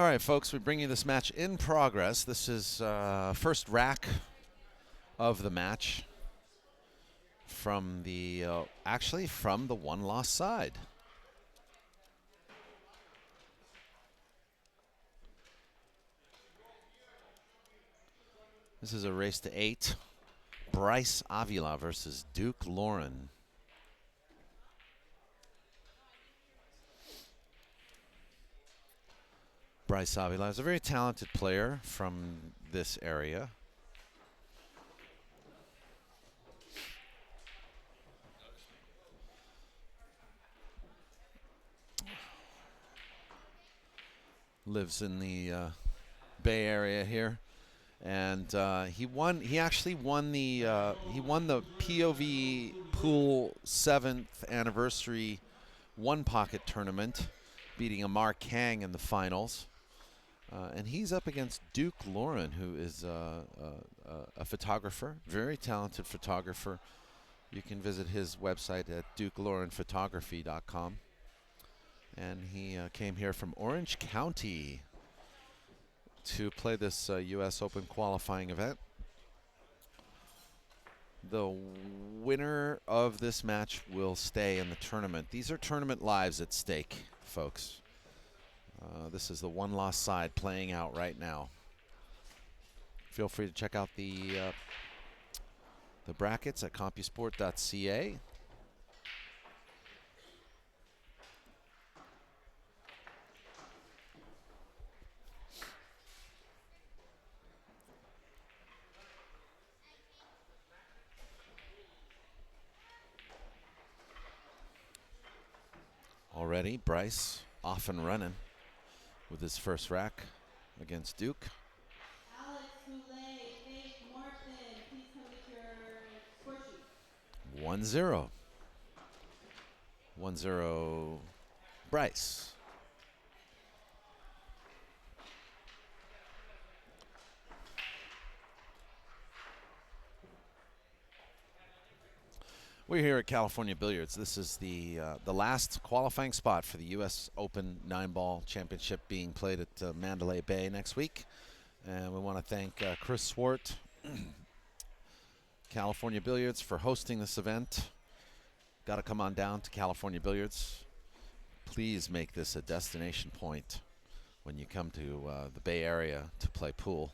All right, folks, we bring you this match in progress. This is first rack of the match from the, actually from the one-loss side. This is a race to 8. Bryce AVILA versus Duke LOREN. Bryce AVILA is a very talented player from this area. Lives in the Bay Area here, and he actually won the POVPOOL 7th anniversary one pocket tournament, beating Amar Kang in the finals. And he's up against Duke LOREN, who is a photographer, very talented photographer. You can visit his website at dukelorenphotography.com. And he came here from Orange County to play this U.S. Open qualifying event. The winner of this match will stay in the tournament. These are tournament lives at stake, folks. This is the one-loss side playing out right now. Feel free to check out the brackets at compusport.ca. Already, Bryce off and running with his first rack against Duke. 1-0. 1-0 Bryce. We're here at California Billiards. This is the last qualifying spot for the U.S. Open 9-ball championship being played at Mandalay Bay next week. And we want to thank Chris Swart, California Billiards, for hosting this event. Got to come on down to California Billiards. Please make this a destination point when you come to the Bay Area to play pool.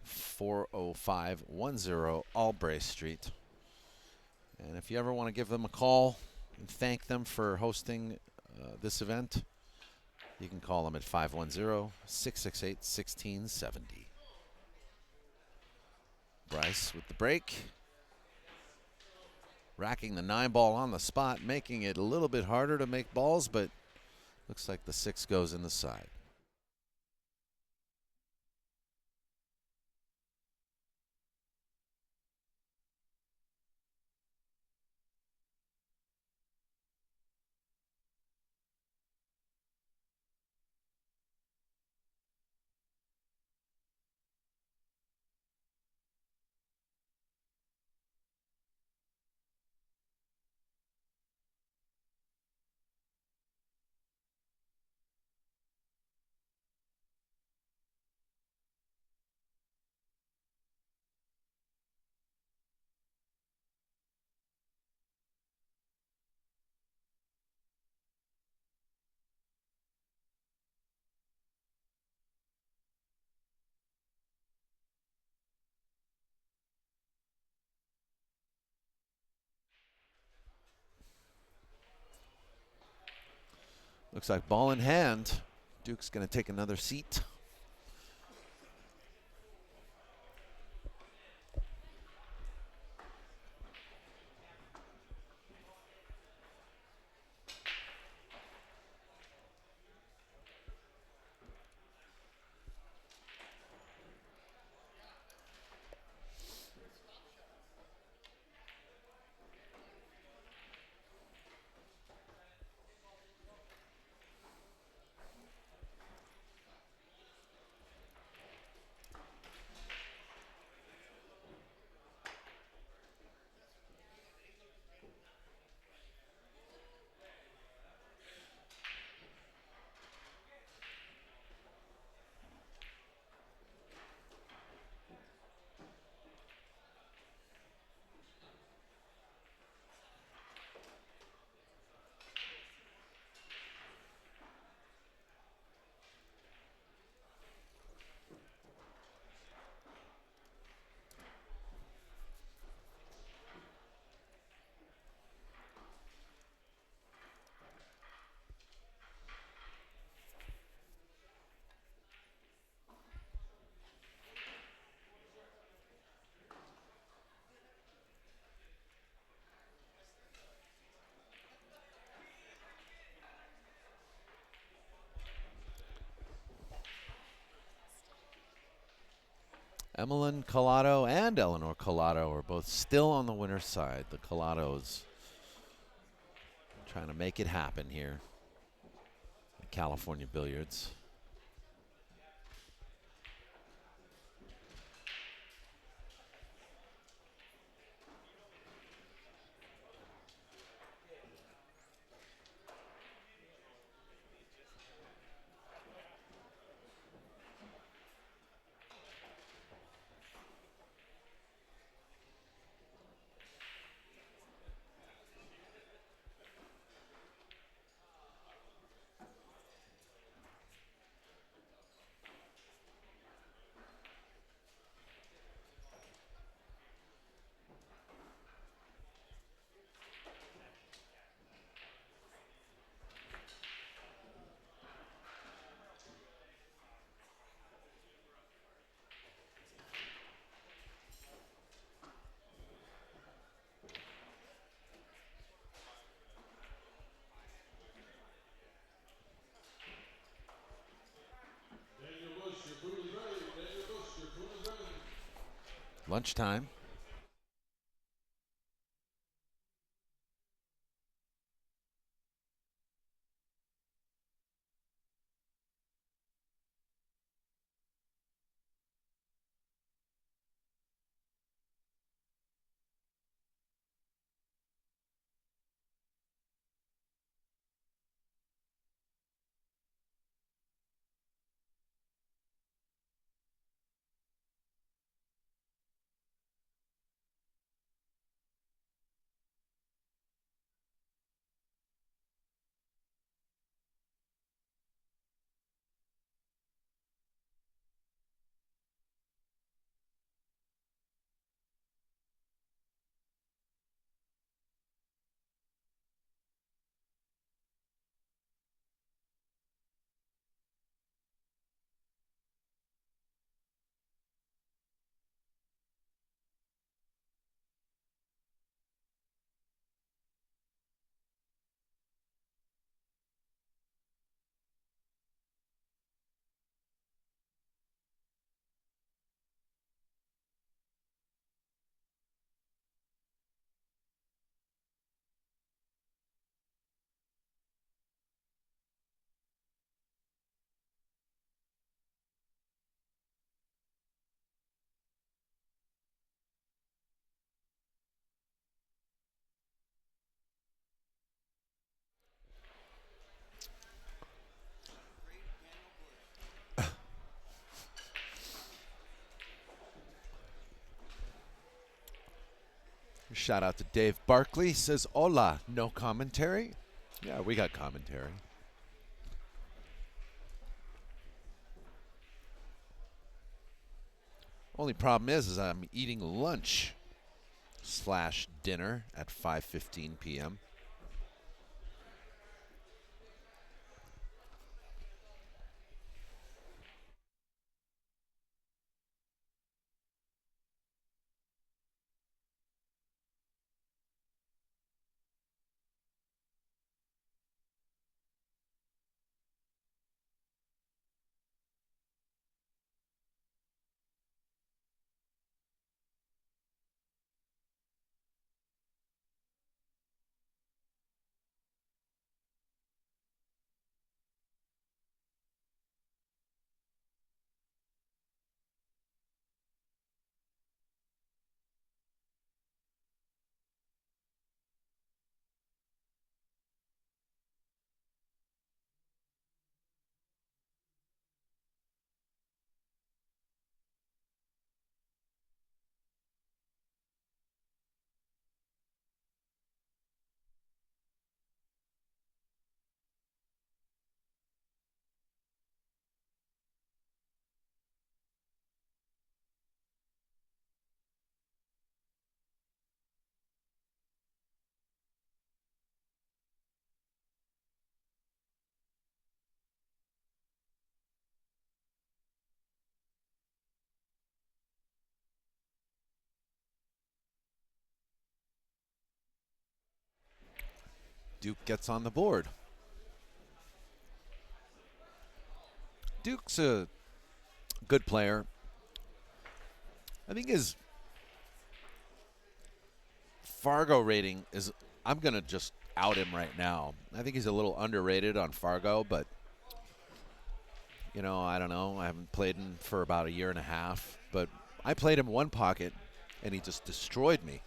40510 Albrea Street. And if you ever want to give them a call and thank them for hosting this event, you can call them at 510-668-1670. Bryce with the break. Racking the 9-ball on the spot, making it a little bit harder to make balls, but looks like the 6 goes in the side. Looks like ball in hand. Duke's going to take another seat. Emmeline Collado and Eleanor Collado are both still on the winner's side. The Collados trying to make it happen here at California Billiards. Lunchtime. Shout out to Dave Barkley. Says, hola, no commentary? Yeah, we got commentary. Only problem is I'm eating lunch / dinner at 5:15 p.m. Duke gets on the board. Duke's a good player. I think his Fargo rating is, I'm going to just out him right now. I think he's a little underrated on Fargo, but, you know, I don't know. I haven't played him for about a year and a half, but I played him one pocket, and he just destroyed me.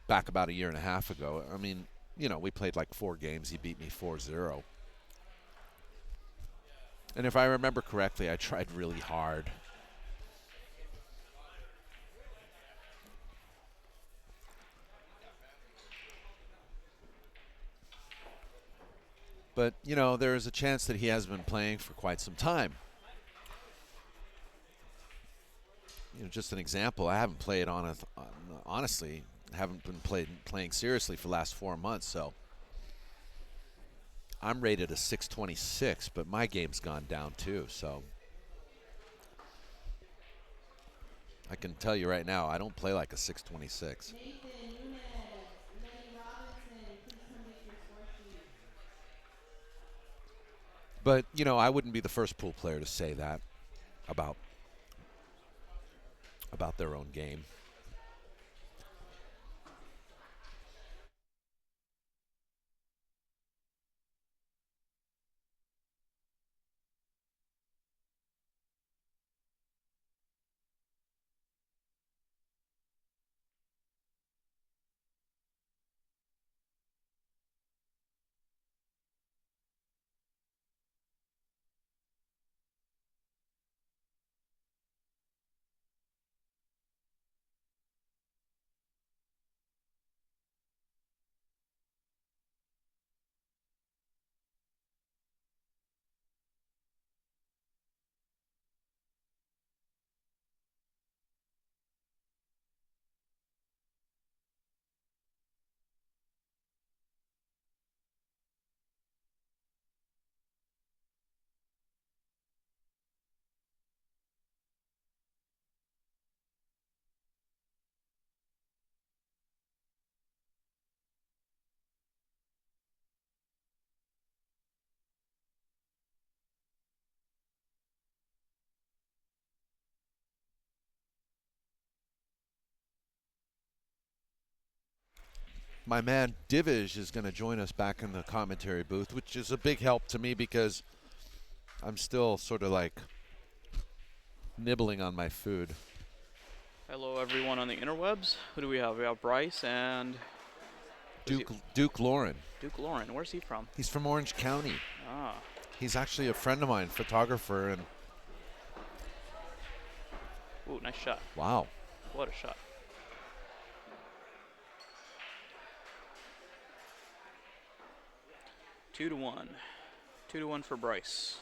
Back about a year and a half ago. I mean, you know, we played like 4 games. He beat me 4-0. And if I remember correctly, I tried really hard. But, you know, there is a chance that he has been playing for quite some time. You know, just an example, I haven't played honestly, haven't been playing seriously for the last 4 months, so I'm rated a 626, but my game's gone down too, so I can tell you right now, I don't play like a 626. But, you know, I wouldn't be the first pool player to say that about their own game. My man Divish is going to join us back in the commentary booth, which is a big help to me because I'm still sort of like nibbling on my food. Hello, everyone on the interwebs. Who do we have? We have Bryce and Duke LOREN. Duke LOREN. Where's he from? He's from Orange County. Ah. He's actually a friend of mine, photographer, and Ooh, nice shot. wow. What a shot. Two to one for Bryce.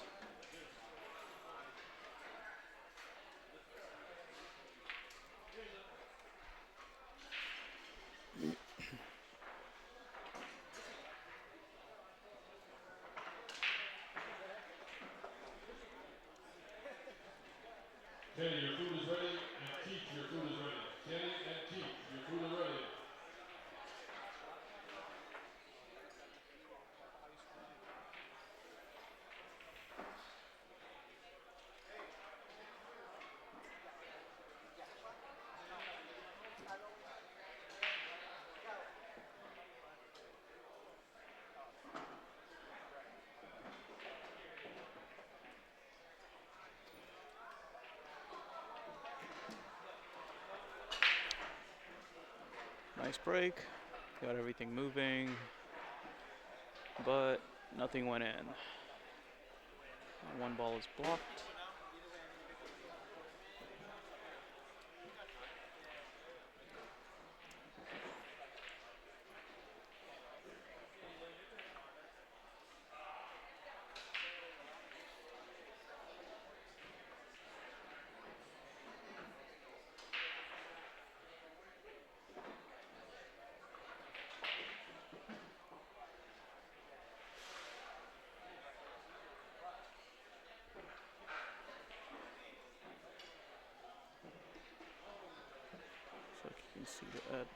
Kenny, your food is ready, and Keith, your food is ready. Kenny and Keith, your food is ready. Nice break. Got everything moving, but nothing went in. One ball is blocked. Looks like you can see the edge.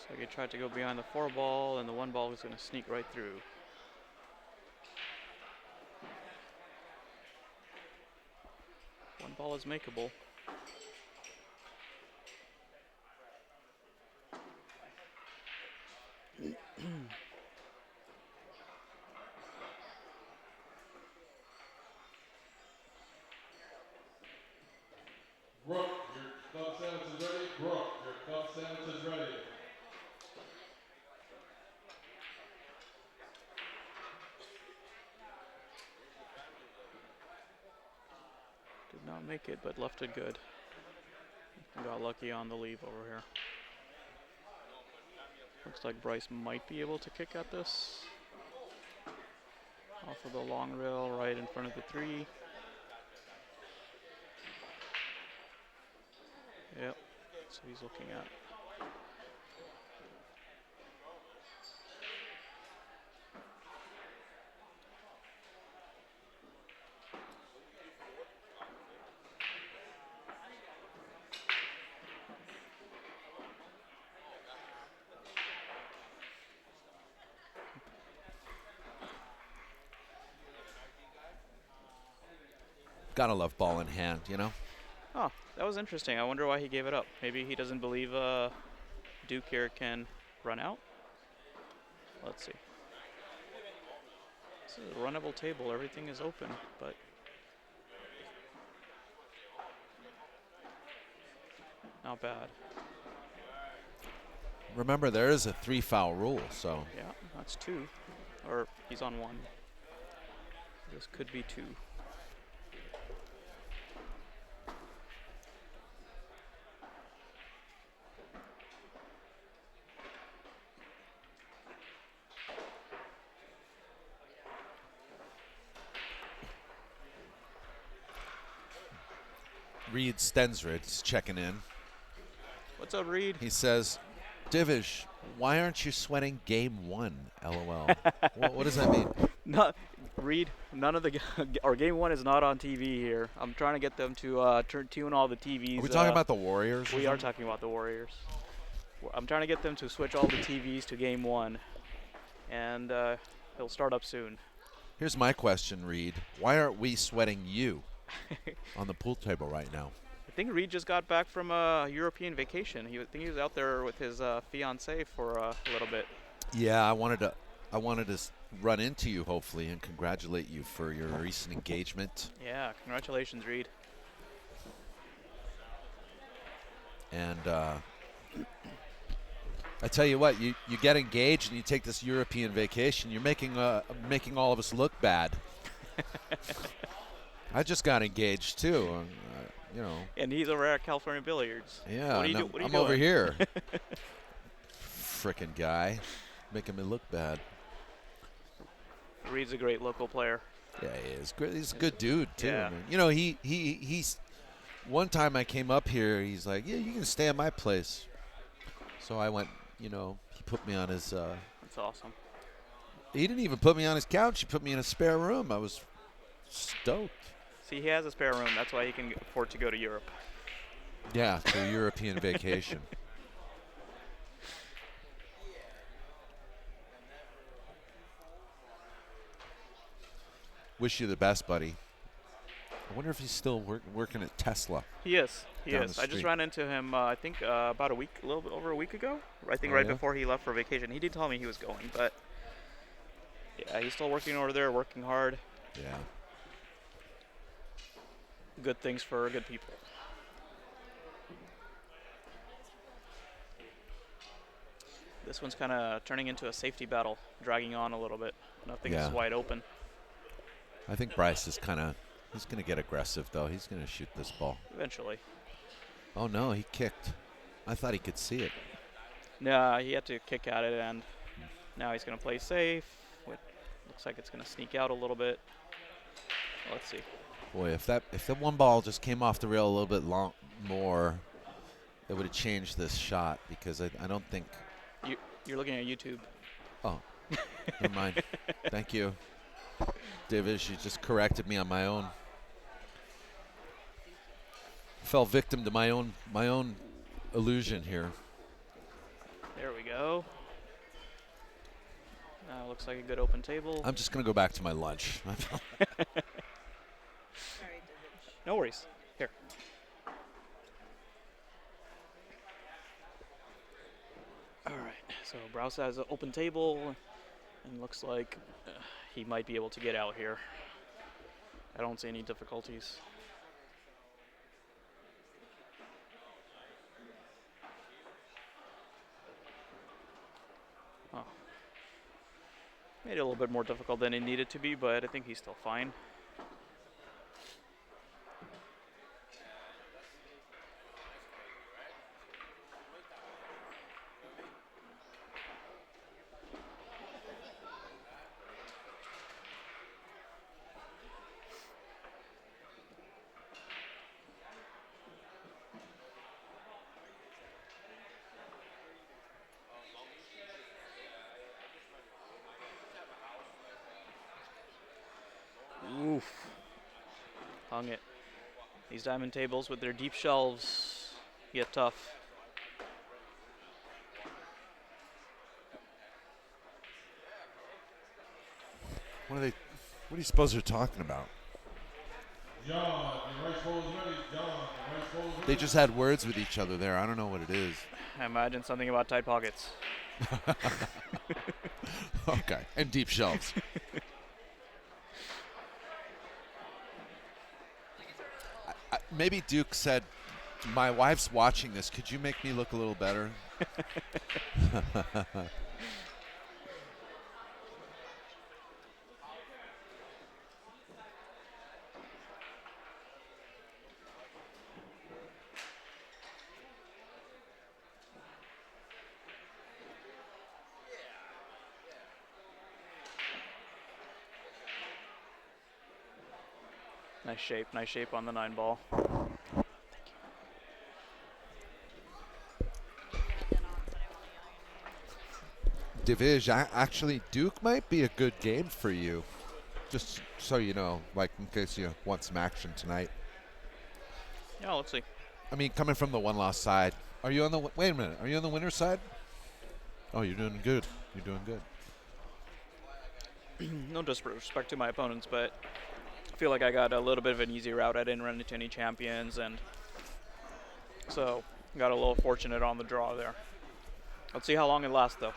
So he tried to go behind the 4 ball, and the 1 ball was going to sneak right through. One ball is makeable. Brooke, your club sandwich is ready. Brooke, your club sandwich is ready. Did not make it, but left it good. Got lucky on the leave over here. Looks like Bryce might be able to kick at this. Off of the long rail, right in front of the 3. Yep, so he's looking at. Gotta love ball in hand, you know? Oh, that was interesting. I wonder why he gave it up. Maybe he doesn't believe Duke here can run out. Let's see. This is a runnable table. Everything is open, but not bad. Remember, there is a 3-foul rule, so. Yeah, that's 2. Or he's on 1. This could be 2. Reed Stensrid is checking in. What's up, Reed? He says, Divish, why aren't you sweating game 1? LOL. What does that mean? Not Reed. None of the or game 1 is not on TV here. I'm trying to get them to tune all the TVs. Are we talking about the Warriors? We are talking about the Warriors. I'm trying to get them to switch all the TVs to game 1, and he'll start up soon. Here's my question, Reed. Why aren't we sweating you on the pool table right now? I think Reed just got back from a European vacation. I think he was out there with his fiancée for a little bit. Yeah, I wanted to run into you, hopefully, and congratulate you for your recent engagement. Yeah, congratulations, Reed. And I tell you what, you get engaged and you take this European vacation, you're making all of us look bad. I just got engaged too, you know. And he's over at California Billiards. Yeah, what are you doing? I'm over here. Frickin' guy, making me look bad. Reed's a great local player. Yeah, he is. He's a good dude too. Yeah. I mean, you know, he's. One time I came up here, he's like, "Yeah, you can stay at my place." So I went. You know, he put me on his. That's awesome. He didn't even put me on his couch. He put me in a spare room. I was stoked. See, he has a spare room. That's why he can afford to go to Europe. Yeah, to a European vacation. Wish you the best, buddy. I wonder if he's still working at Tesla. He is. He Down is. the I just street. ran into him, I think, about a little bit over a week ago. I think Oh, right yeah? before he left for vacation. He did tell me he was going, but yeah, he's still working over there, working hard. Yeah. Good things for good people. This one's kind of turning into a safety battle, dragging on a little bit. Nothing is Yeah. wide open. I think Bryce is he's going to get aggressive, though. He's going to shoot this ball. Eventually. Oh, no, he kicked. I thought he could see it. Nah, he had to kick at it, and now he's going to play safe. Looks like it's going to sneak out a little bit. Let's see. Boy, if that one ball just came off the rail a little bit more, it would have changed this shot because I don't think. You're looking at YouTube. Oh, never mind. Thank you, Divish. You just corrected me on my own. Fell victim to my own illusion here. There we go. go. Looks like a good open table. I'm just going to go back to my lunch. No worries. Here. All right. So Bryce has an open table, and looks like he might be able to get out here. I don't see any difficulties. Oh. Made it a little bit more difficult than it needed to be, but I think he's still fine. Oof. Hung it. These diamond tables with their deep shelves get tough. What do you suppose they're talking about? John, your rice bowl is ready. John, your rice bowl is ready. They just had words with each other there. I don't know what it is. I imagine something about tight pockets. Okay, and deep shelves. Maybe Duke said, my wife's watching this. Could you make me look a little better? Nice shape on the 9 ball. Divish, actually, Duke might be a good game for you. Just so you know, like in case you want some action tonight. Yeah, let's see. I mean, coming from the one-loss side, are you on the? Wait a minute, are you on the winner's side? Oh, you're doing good. You're doing good. No disrespect to my opponents, but I feel like I got a little bit of an easy route. I didn't run into any champions, and so got a little fortunate on the draw there. Let's see how long it lasts, though.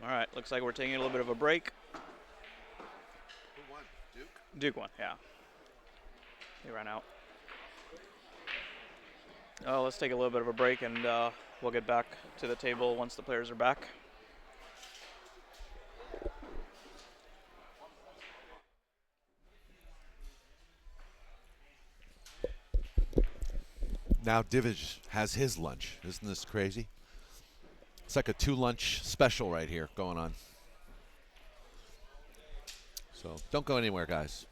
All right, looks like we're taking a little bit of a break. Who won? Duke? Duke won, yeah. He ran out. Oh, let's take a little bit of a break, and we'll get back to the table once the players are back. Now Divish has his lunch. Isn't this crazy? It's like a 2-lunch special right here going on. So don't go anywhere, guys.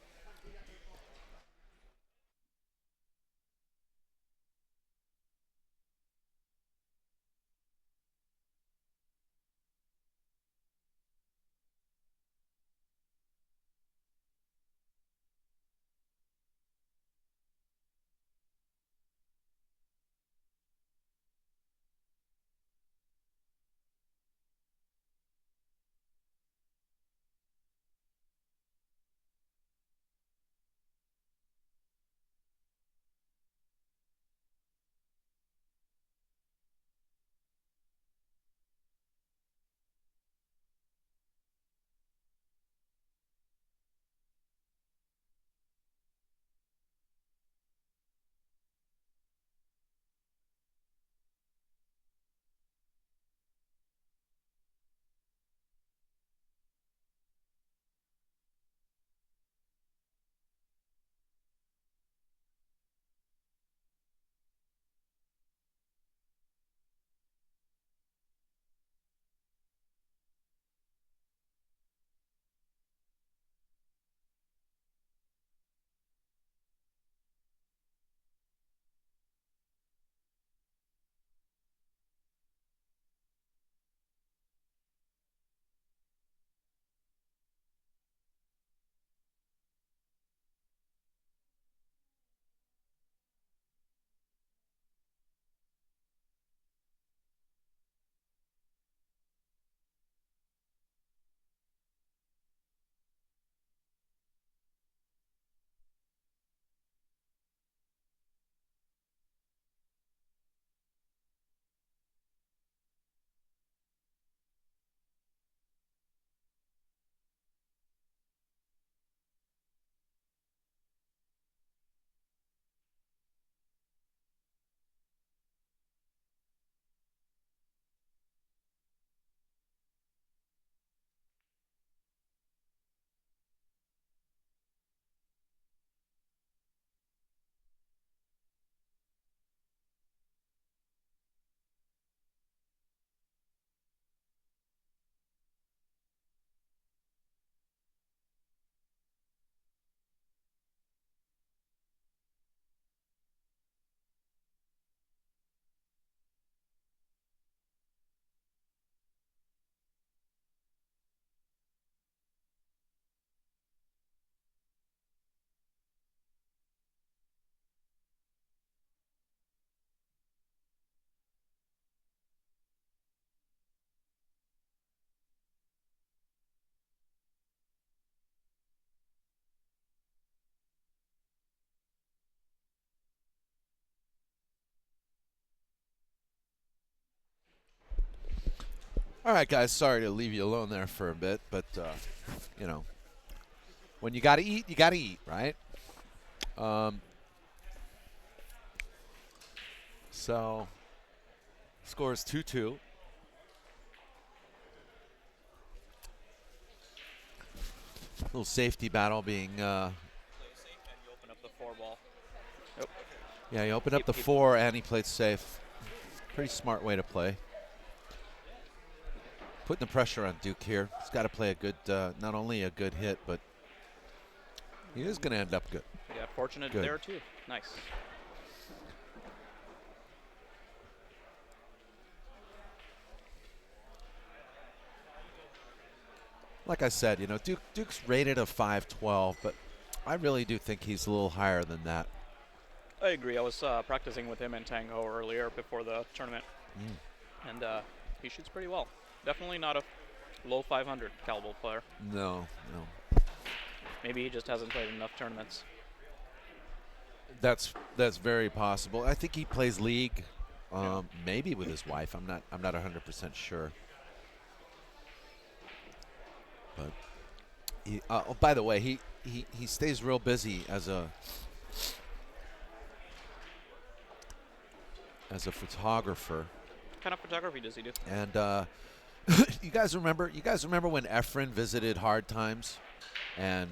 All right, guys. Sorry to leave you alone there for a bit, but you know, when you got to eat, you got to eat, right? So, score is 2-2. Little safety battle being. Play safe and you open up the 4-ball. Yep. Yeah, he opened up the 4 and he played safe. Pretty smart way to play. Putting the pressure on Duke here. He's got to play a good, not only a good hit, but he is going to end up good. Yeah, fortunate Good. there too. Nice. Like I said, you know, Duke's rated a 512, but I really do think he's a little higher than that. I agree. I was practicing with him in Tango earlier before the tournament, and he shoots pretty well. Definitely not a low 500 caliber player. No. Maybe he just hasn't played enough tournaments. That's very possible. I think he plays league, maybe with his wife. I'm not 100% sure. But he, oh, by the way, he stays real busy as a photographer. What kind of photography does he do? And you guys remember when Efren visited Hard Times, and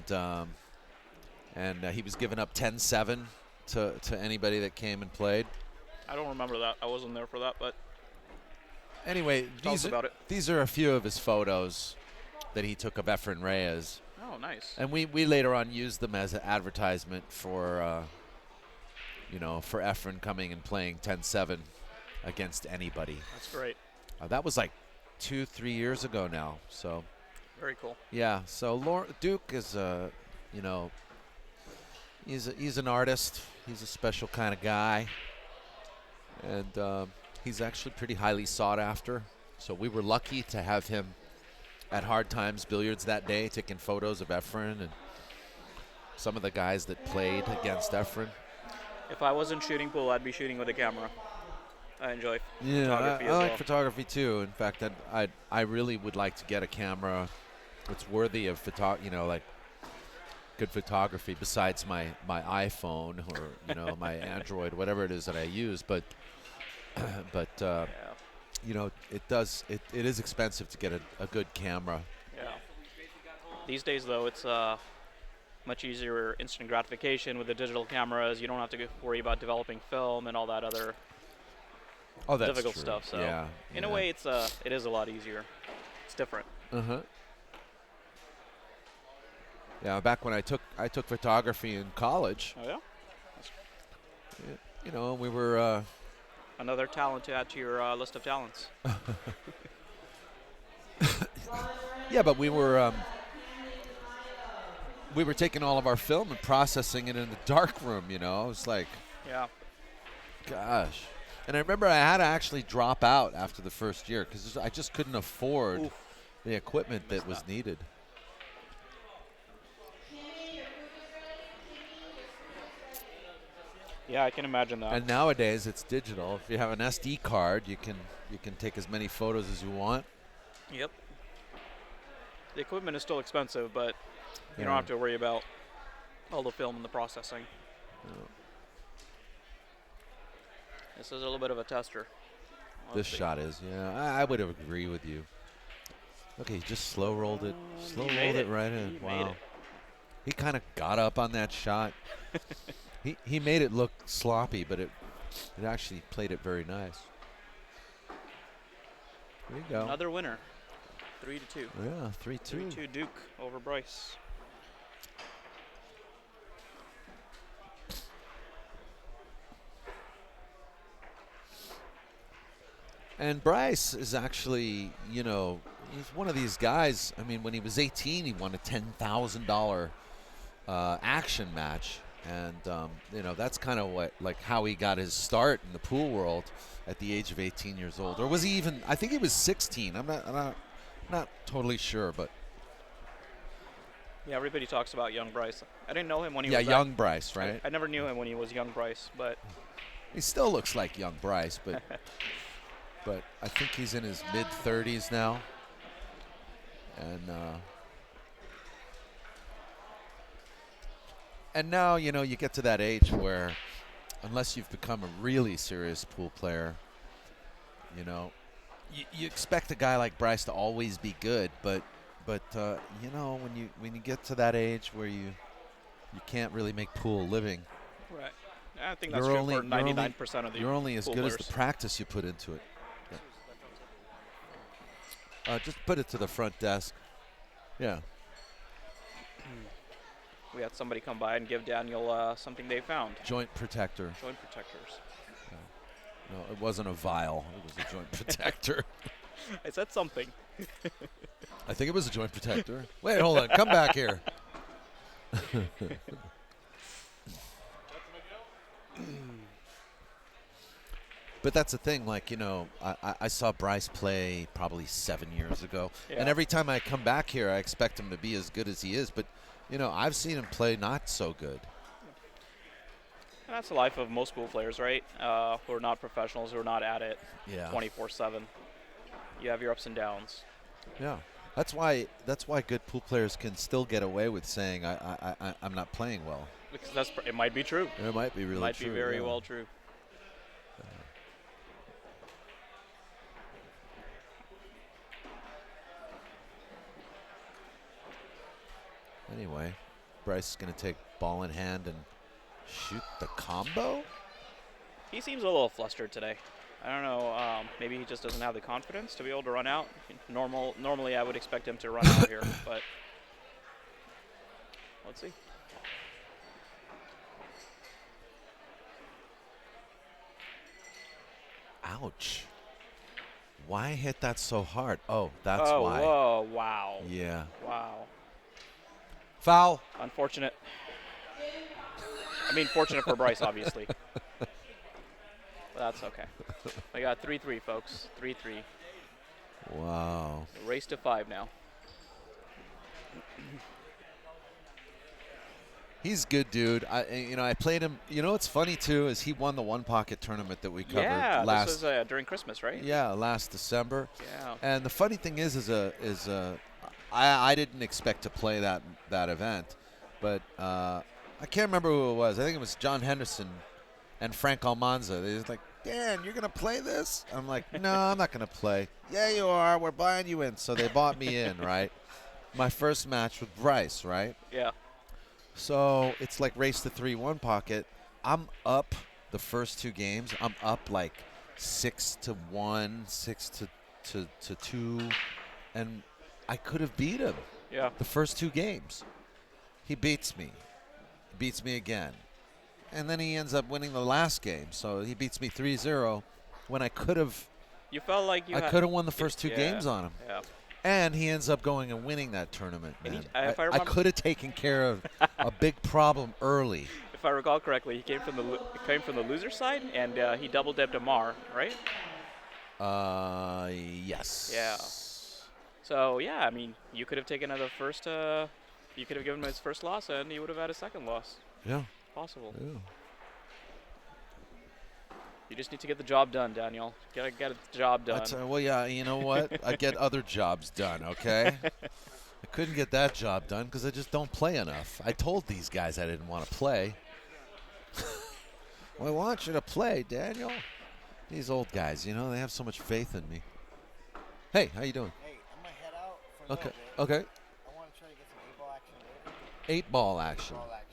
he was giving up 10-7 to anybody that came and played. I don't remember that. I wasn't there for that, but Anyway, tell us about it. these are a few of his photos that he took of Efren Reyes. Oh, nice. And we later on used them as an advertisement for, for Efren coming and playing 10-7 against anybody. That's great. That was like 2-3 years ago now. So, Very cool. yeah. So Duke is, he's an artist. He's a special kind of guy. And he's actually pretty highly sought after. So we were lucky to have him at Hard Times Billiards that day, taking photos of Efren and some of the guys that played against Efren. If I wasn't shooting pool, I'd be shooting with a camera. I enjoy Yeah, photography I as like well. photography too. In fact, I really would like to get a camera that's worthy of like good photography besides my iPhone or my Android, whatever it is that I use. But Yeah. it is expensive to get a good camera. Yeah. These days, though, it's much easier instant gratification with the digital cameras. You don't have to worry about developing film and all that other difficult true. stuff. So, Yeah, in a way, it is a lot easier. It's different. Yeah, back when I took photography in college, Oh yeah. we were. Another talent to add to your list of talents. Yeah, but we were taking all of our film and processing it in the dark room. It was like, Yeah. gosh. And I remember I had to actually drop out after the first year because I just couldn't afford Oof. the equipment that was needed. Yeah, I can imagine that. And nowadays it's digital. If you have an SD card, you can take as many photos as you want. Yep. The equipment is still expensive, but you Yeah. don't have to worry about all the film and the processing. This is a little bit of a tester. This Let's see. shot is, yeah. I would agree with you. Okay, he just slow rolled it. Slow He rolled made it right in. He made Wow. it. He kind of got up on that shot. He made it look sloppy, but it actually played it very nice. There you go. Another winner. 3-2. Yeah, 3-2. 3-2 Duke over Bryce. And Bryce is actually, he's one of these guys. I mean, when he was 18, he won a $10,000 action match. And, that's kind of how he got his start in the pool world at the age of 18 years old. Or was he even, I think he was 16. I'm not totally sure, but. Yeah, everybody talks about young Bryce. I didn't know him when he Yeah, was young Bryce, right? I never knew him when he was young Bryce, but He still looks like young Bryce, but but I think he's in his mid-30s now. And now, you know, you get to that age where unless you've become a really serious pool player, you know, you expect a guy like Bryce to always be good, but you know, when you get to that age where you can't really make pool a living. Right. I think that's true for 99% of the You're only as pool good players. as the practice you put into it. Yeah. Just put it to the front desk. Yeah. We had somebody come by and give Daniel something they found. Joint protector. Joint protectors. No, it wasn't a vial. It was a joint protector. I said something. I think it was a joint protector. Wait, hold on. Come back here. But that's the thing, like, you know, I saw Bryce play probably 7 years ago. Yeah. And every time I come back here, I expect him to be as good as he is. But, you know, I've seen him play not so good. And that's the life of most pool players, right? Who are not professionals, who are not at it 24/7. You have your ups and downs. Yeah. That's why good pool players can still get away with saying, I'm not playing well. Because it might be true. It might be really true. Might be very well true. Anyway, Bryce is going to take ball in hand and shoot the combo? He seems a little flustered today. I don't know. Maybe he just doesn't have the confidence to be able to run out. Normally, I would expect him to run out here, but let's see. Ouch. Why hit that so hard? Oh, that's why. Oh, wow. Yeah. Wow. Foul. Unfortunate. I mean, fortunate for Bryce, obviously. But that's okay. We got 3-3, folks. 3-3. Wow. Race to 5 now. He's good, dude. I played him. You know what's funny too is he won the one pocket tournament that we covered last. This was during Christmas, right? Yeah, last December. Yeah. And the funny thing is I didn't expect to play that event, but I can't remember who it was. I think it was John Henderson and Frank Almanza. They was like, Dan, you're gonna play this? I'm like, no, I'm not gonna play. Yeah, you are. We're buying you in. So they bought me in, right? My first match with Bryce, right? Yeah. So it's like race to 3-1 pocket. I'm up the first 2 games. I'm up like 6-1, 6-2, and I could have beat him. Yeah. The first 2 games. He beats me. He beats me again. And then he ends up winning the last game. So he beats me 3-0 when I could have. You felt like I could have won the first 2 games on him. Yeah. And he ends up going and winning that tournament, man. I I could have taken care of a big problem early. If I recall correctly, he came from the loser side, and he double dipped Amar, right? Yes. Yeah. So yeah, I mean, you could have taken the first. You could have given him his first loss, and he would have had a second loss. Yeah. Possible. Yeah. You just need to get the job done, Daniel. Gotta get the job done. Well, yeah, you know what? I get other jobs done, okay? I couldn't get that job done because I just don't play enough. I told these guys I didn't want to play. Well, I want you to play, Daniel. These old guys, you know, they have so much faith in me. Hey, how you doing? Hey, I'm going to head out for a Okay. little bit. Okay. I want to try to get some 8-ball action later. 8-ball action. 8-ball action.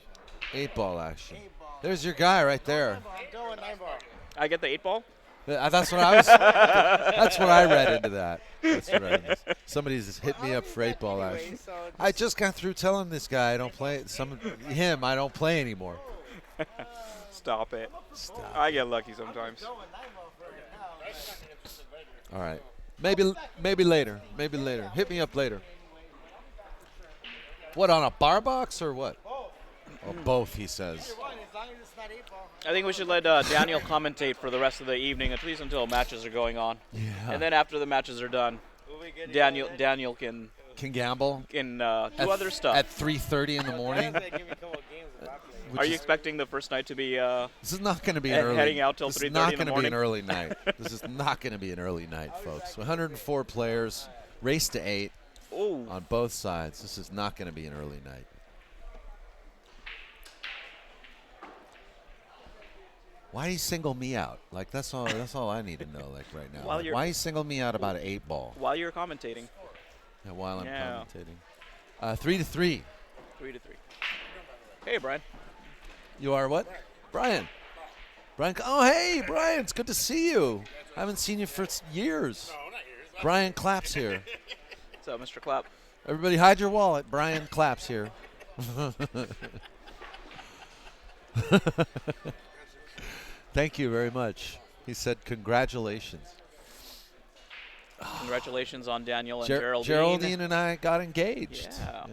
8-ball action. 8-ball. There's your guy right there. I'm doing 9-ball. I get the 8-ball. That's what I was. That's what I read into that. That's what I read. Somebody's just hit me up for 8-ball action. I just got through telling this guy I don't play. I don't play anymore. Stop it. Stop. I get lucky sometimes. All right. Maybe later. Maybe later. Hit me up later. What, on a bar box or what? Oh, both, he says. I think we should let Daniel commentate for the rest of the evening, at least until matches are going on. Yeah. And then after the matches are done, Daniel can gamble do other stuff. at 3:30 in the morning. Are you expecting the first night to be This is not going to be an early. heading out till This 3:30 is not in the going to be an morning? early night. This is not going to be an early night, folks. 104 players, race to 8 Oh, on both sides. This is not going to be an early night. Why do you single me out? Like that's all. That's all I need to know. Like right now. While Like, you're- why you single me out about an 8-ball? while you're commentating, Yeah, while I'm Yeah. commentating. 3-3. 3-3. Hey, Brian. You are what? Brian. Brian. Oh, hey, Brian. It's good to see you. I haven't seen you for years. No, not yours. Brian Claps here. What's up, Mr. Clapp? Everybody hide your wallet. Brian Claps here. Thank you very much. He said congratulations. Congratulations on Daniel and Geraldine and I got engaged. Yeah.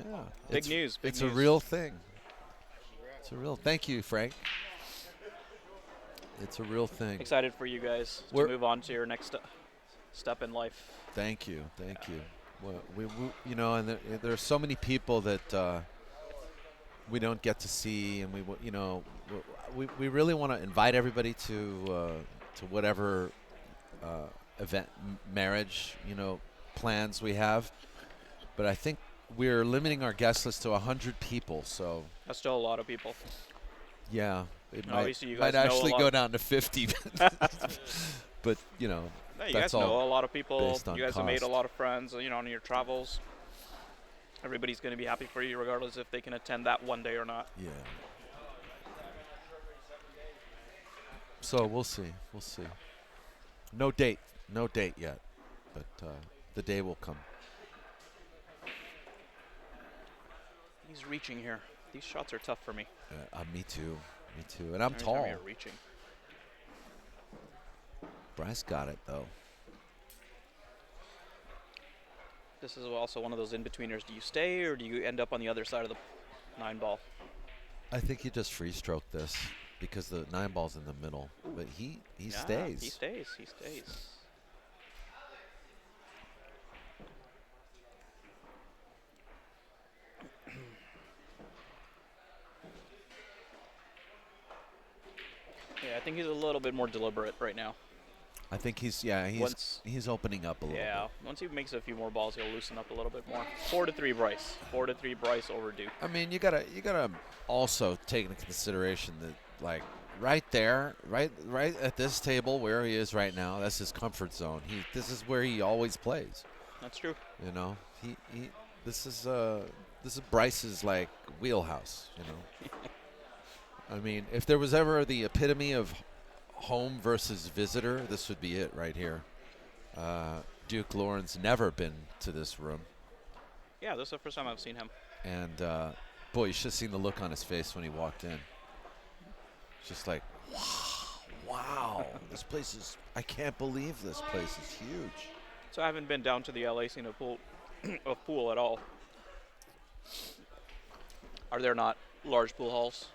Big It's- news, big it's news. a real thing. It's a real. Thank you, Frank. It's a real thing. Excited for you guys to We're- move on to your next step in life. Thank you. Thank you. Well, we you know, and there are so many people that we don't get to see, and we really want to invite everybody to whatever event, marriage, plans we have. But I think we're limiting our guest list to 100 people. So That's still a lot of people. yeah, it Obviously, you might guys know a actually lot. go down to 50. But No, you that's guys know all a lot of people. based on You guys have made a cost. lot of friends, on your travels. Everybody's going to be happy for you regardless if they can attend that one day or not. Yeah. So we'll see. We'll see. No date yet, but the day will come. He's reaching here. These shots are tough for me. Me too. And I'm Every time tall. you're reaching. Bryce got it though. This is also one of those in-betweeners. Do you stay or do you end up on the other side of the 9-ball? I think you just free stroke this because the 9-ball's in the middle, but he Yeah, stays. He stays. He stays. Yeah, I think he's a little bit more deliberate right now. I think he's Once- he's opening up a little Yeah, bit. once he makes a few more balls, he'll loosen up a little bit more. 4-3 Bryce. 4-3 Bryce over Duke. I mean, you gotta also take into consideration that like right there, right at this table where he is right now, that's his comfort zone. This is where he always plays. That's true. This is Bryce's like wheelhouse. I mean, if there was ever the epitome of home versus visitor, this would be it right here. Duke Loren's never been to this room. Yeah, this is the first time I've seen him. And, boy, you should have seen the look on his face when he walked in. Just like, wow, this place is, I can't believe this place is huge. So I haven't been down to the LA scene of pool at all. Are there not large pool halls?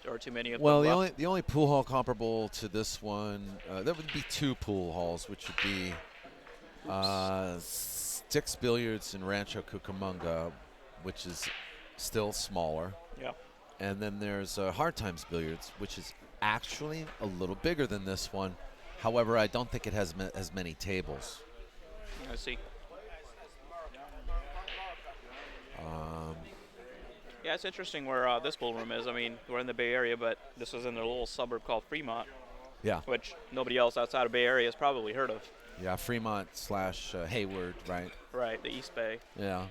There are too many of Well, them left? the only pool hall comparable to this one, there would be 2 pool halls, which would be Sticks Billiards in Rancho Cucamonga, which is still smaller. Yeah. And then there's Hard Times Billiards, which is actually a little bigger than this one. However, I don't think it has as many tables. I see. Yeah, it's interesting where this pool room is. I mean, we're in the Bay Area, but this is in a little suburb called Fremont, Yeah. which nobody else outside of Bay Area has probably heard of. Yeah, Fremont / Hayward, right? Right, the East Bay. Yeah.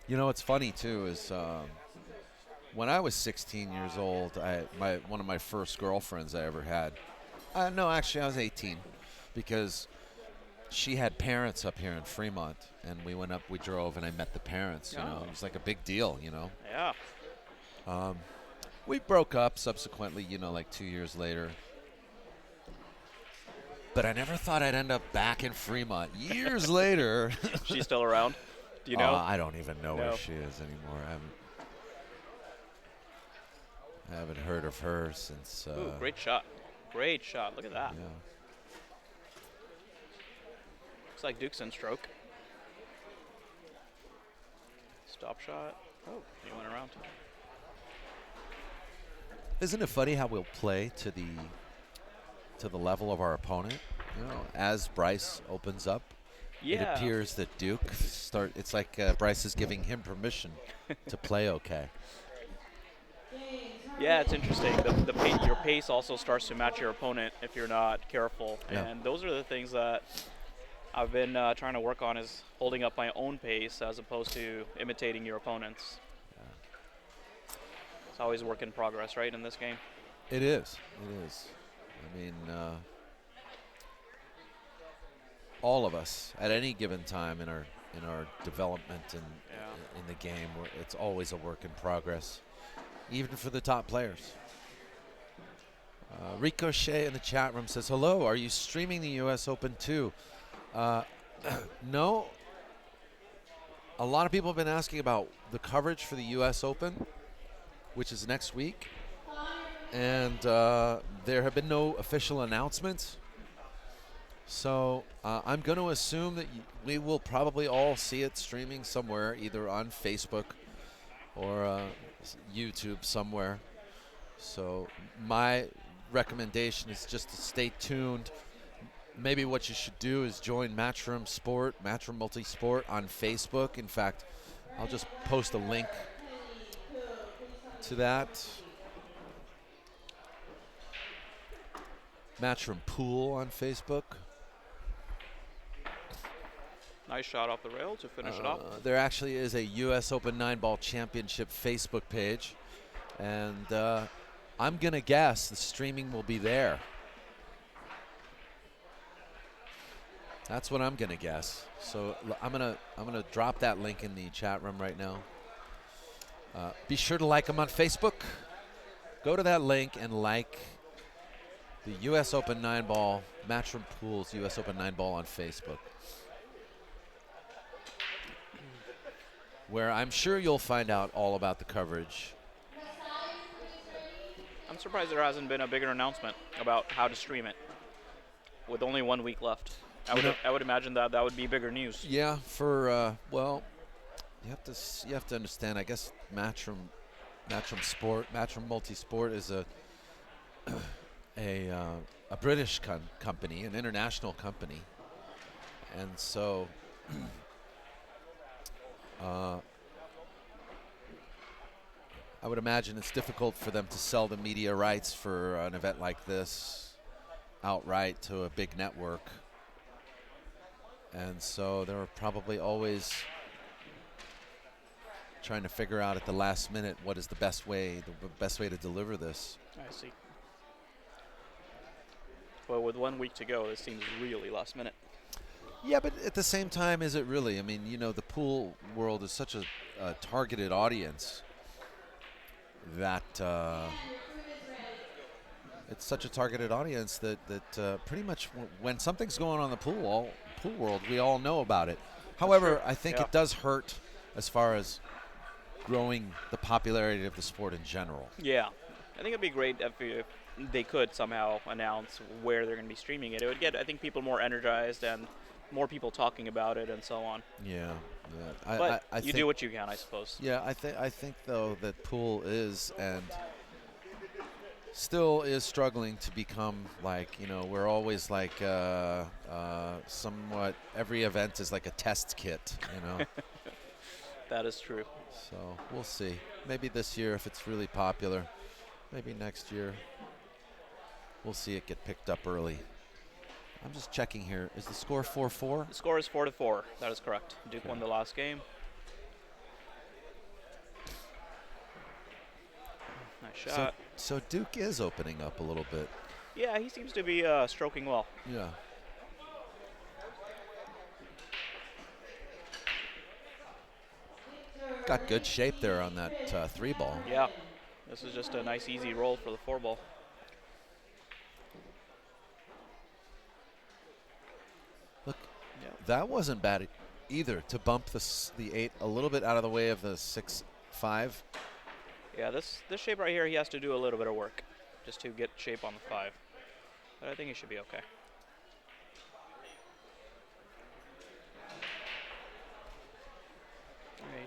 What's funny too is when I was 16 years old, one of my first girlfriends I ever had. No, actually, I was 18 because she had parents up here in Fremont, and we drove, and I met the parents. Oh. It was like a big deal. Yeah. We broke up subsequently, like 2 years later. But I never thought I'd end up back in Fremont years later. She's still around? Do you know? I don't even know No. where she is anymore. I haven't heard of her since. Ooh, great shot. Great shot. Look at that. Yeah. Looks like Duke's in stroke. Stop shot. Oh, he went around. Isn't it funny how we'll play to the level of our opponent? You know, as Bryce opens up, Yeah. it appears that Duke it's like Bryce is giving him permission to play okay. Yeah, it's interesting. Your pace also starts to match your opponent if you're not careful. Yeah. And those are the things that I've been trying to work on, is holding up my own pace as opposed to imitating your opponent's. It's always a work in progress, right, in this game? It is. It is. I mean, all of us at any given time in our development and in the game, it's always a work in progress, even for the top players. Ricochet in the chat room says, hello, are you streaming the U.S. Open too? No. A lot of people have been asking about the coverage for the U.S. Open, which is next week. And there have been no official announcements. So I'm going to assume that we will probably all see it streaming somewhere, either on Facebook or YouTube somewhere. So my recommendation is just to stay tuned. Maybe what you should do is join Matchroom Multisport on Facebook. In fact, I'll just post a link to that. Matchroom Pool on Facebook. Nice shot off the rail to finish it off. There actually is a U.S. Open 9-Ball Championship Facebook page. And I'm going to guess the streaming will be there. That's what I'm going to guess. So I'm gonna drop that link in the chat room right now. Be sure to like them on Facebook. Go to that link and like the U.S. Open 9-Ball, Matchroom Pools U.S. Open 9-Ball on Facebook, where I'm sure you'll find out all about the coverage. I'm surprised there hasn't been a bigger announcement about how to stream it with only 1 week left. I would imagine that would be bigger news. Yeah, for well, you have to understand. I guess Matchroom Multisport is a British company, an international company, and so I would imagine it's difficult for them to sell the media rights for an event like this outright to a big network. And so they're probably always trying to figure out at the last minute what is the best way to deliver this. I see. Well, with 1 week to go, this seems really last minute. Yeah, but at the same time, is it really? I mean, you know, the pool world is such a targeted audience that it's such a targeted audience that pretty much when something's going on in the pool world, we all know about it. However, I think it does hurt as far as growing the popularity of the sport in general. Yeah, I think it'd be great if they could somehow announce where they're going to be streaming it. It would get, I think, people more energized and more people talking about it and so on. Yeah. But I you think, do what you can, I suppose. Yeah, I think though that pool is and still is struggling to become like, you know, we're always like somewhat every event is like a test kit, you know. That is true. So we'll see. Maybe this year if it's really popular. Maybe next year we'll see it get picked up early. I'm just checking here. Is the score 4-4? The score is 4-4. That is correct. Duke won the last game. Nice shot. So Duke is opening up a little bit. Yeah, he seems to be stroking well. Yeah. Got good shape there on that 3 ball. Yeah. This is just a nice, easy roll for the 4 ball. Look, that wasn't bad either, to bump the 8 a little bit out of the way of the 6-5. Yeah, this shape right here, he has to do a little bit of work just to get shape on the 5. But I think he should be okay.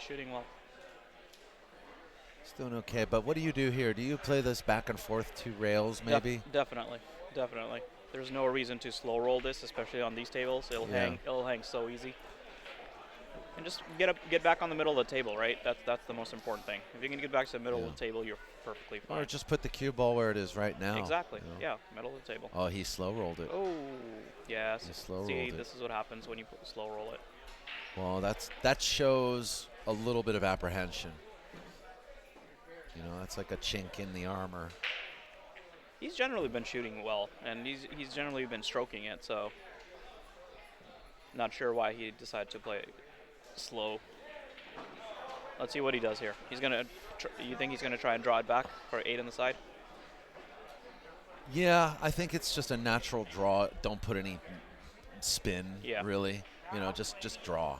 shooting well. He's doing okay, but what do you do here? Do you play this back and forth 2 rails, maybe? Definitely. There's no reason to slow roll this, especially on these tables. It'll hang so easy. And just get back on the middle of the table, right? That's the most important thing. If you can get back to the middle of the table, you're perfectly fine. Or just put the cue ball where it is right now. Exactly. You know? Yeah, middle of the table. Oh, he slow rolled it. Oh, yes. He slow See, rolled it. this is what happens when you slow roll it. Well, that shows a little bit of apprehension. You know, that's like a chink in the armor. He's generally been shooting well, and he's generally been stroking it, so not sure why he decided to play slow. Let's see what he does here. He's gonna. You think he's gonna try and draw it back for 8 on the side? Yeah, I think it's just a natural draw. Don't put any spin, really. You know, just draw.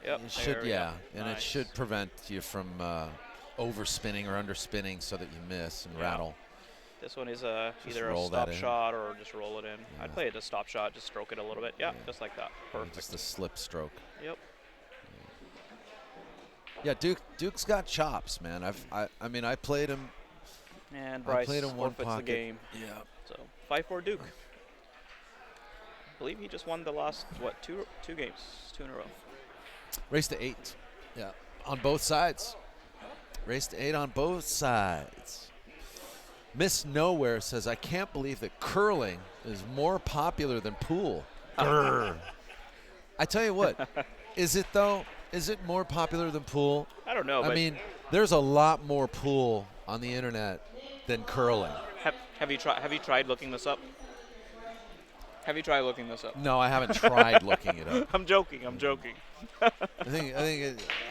Yep. It should, and nice. it should prevent you from overspinning or underspinning so that you miss and rattle. This one is either a stop shot or just roll it in. Yeah. I'd play it a stop shot, just stroke it a little bit. Yeah, just like that. Perfect. Just a slip stroke. Yep. Yeah, Duke's got chops, man. I mean, I played him. And Bryce forfeits the game. Yeah. So 5-4 Duke. I believe he just won the last two games, 2 in a row. Race to 8. Yeah, on both sides. Race to 8 on both sides. Miss Nowhere says, I can't believe that curling is more popular than pool. Grr. I tell you what, is it though? Is it more popular than pool? I don't know. I mean, there's a lot more pool on the internet than curling. Have you tried looking this up? Have you tried looking this up? No, I haven't tried looking it up. I'm joking. I think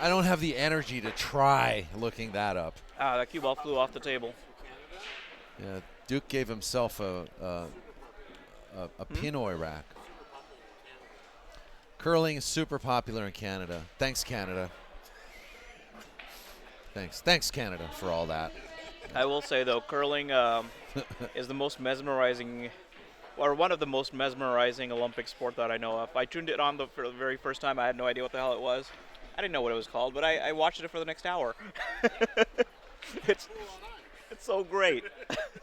I don't have the energy to try looking that up. That cue ball flew off the table. Yeah, Duke gave himself a Pinoy rack. Curling is super popular in Canada. Thanks, Canada. Thanks, Canada, for all that. I will say, though, curling is the most mesmerizing, or one of the most mesmerizing Olympic sport that I know of. I tuned it on for the very first time. I had no idea what the hell it was. I didn't know what it was called, but I watched it for the next hour. It's so great.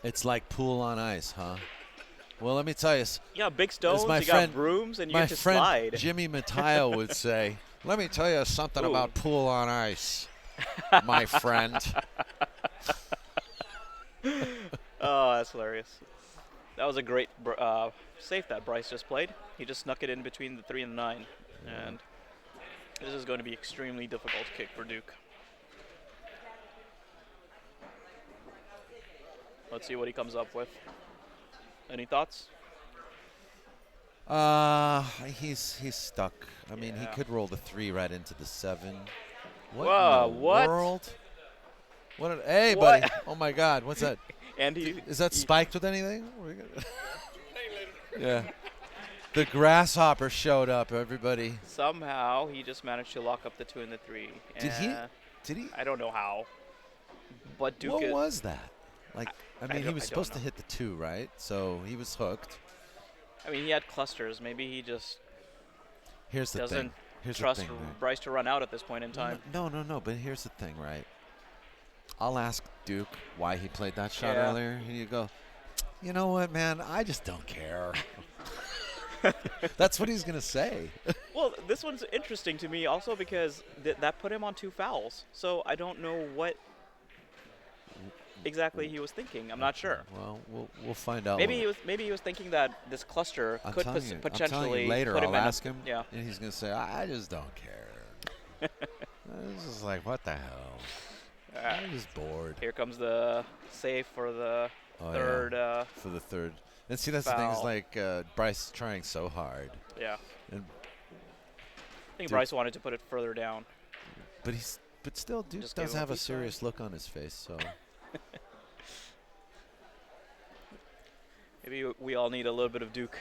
It's like pool on ice, huh? Well, let me tell you. Yeah, big stones, you got brooms, and you get to slide. My friend Jimmy Mateo would say, let me tell you something about pool on ice, my friend. Oh, that's hilarious. That was a great safe that Bryce just played. He just snuck it in between the 3 and the 9. And this is going to be extremely difficult kick for Duke. Let's see what he comes up with. Any thoughts? He's stuck. I mean, he could roll the 3 right into the 7. Whoa, in the what? world? Hey, buddy. Oh, my God. What's that? And is that spiked with anything? Yeah. The grasshopper showed up, everybody. Somehow, he just managed to lock up the 2 and the 3. Did he? I don't know how. But Duke What was that? Like, I mean, he was supposed to know. hit the 2, right? So he was hooked. I mean, he had clusters. Maybe he just doesn't trust Bryce to run out at this point in time. No. But here's the thing, right? I'll ask Duke why he played that shot earlier. And you go, you know what, man? I just don't care. That's what he's going to say. Well, this one's interesting to me also because that put him on 2 fouls. So I don't know what exactly he was thinking. I'm not sure. Well, we'll find out. Maybe he was thinking that this cluster could potentially later. put him I'll ask him. Yeah. And he's going to say, I just don't care. This is like, what the hell? I'm just bored. Here comes the save for the third. Yeah. For the third. And see, that's foul. the thing is like Bryce trying so hard. Yeah. And I think Bryce wanted to put it further down. But still, Duke does have a serious look on his face. So maybe we all need a little bit of Duke.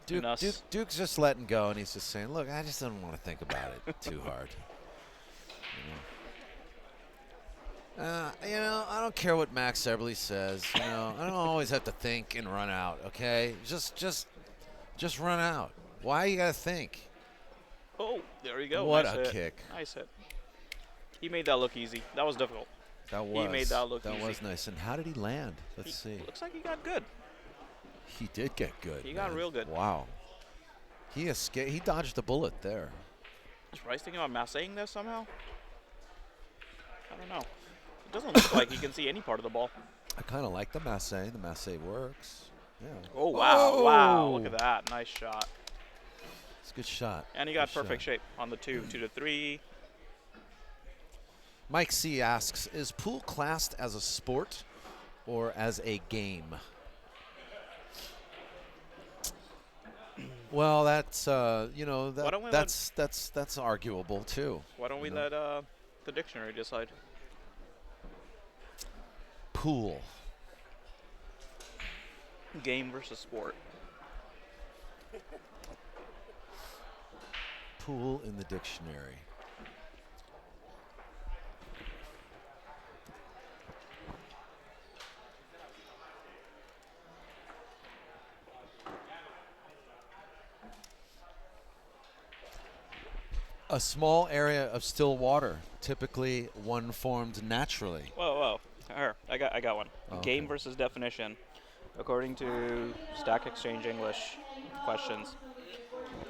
Duke's just letting go, and he's just saying, "Look, I just don't want to think about it too hard." I don't care what Max Eberle says. I don't always have to think and run out. Okay, just run out. Why you gotta think? Oh, there you go. What nice a hit. kick. Nice hit. He made that look easy. That was difficult. That was. He made that look easy. That was nice. And how did he land? Let's see. Looks like he got good. He did get good. He got real good. Wow. He escaped. He dodged a bullet there. Is Bryce thinking about massaging this somehow? I don't know. It doesn't look like he can see any part of the ball. I kind of like the masse. The masse works. Yeah. Oh, wow. Oh! Wow. Look at that. Nice shot. It's a good shot. And he got Good perfect shot. shape on the 2 to 3. Mike C asks, is pool classed as a sport or as a game? Well, that's you know that's arguable too. Why don't we let the dictionary decide? Pool. Game versus sport. Pool in the dictionary. A small area of still water, typically one formed naturally. Whoa. Here, I got one. Okay. Game versus definition. According to Stack Exchange English questions,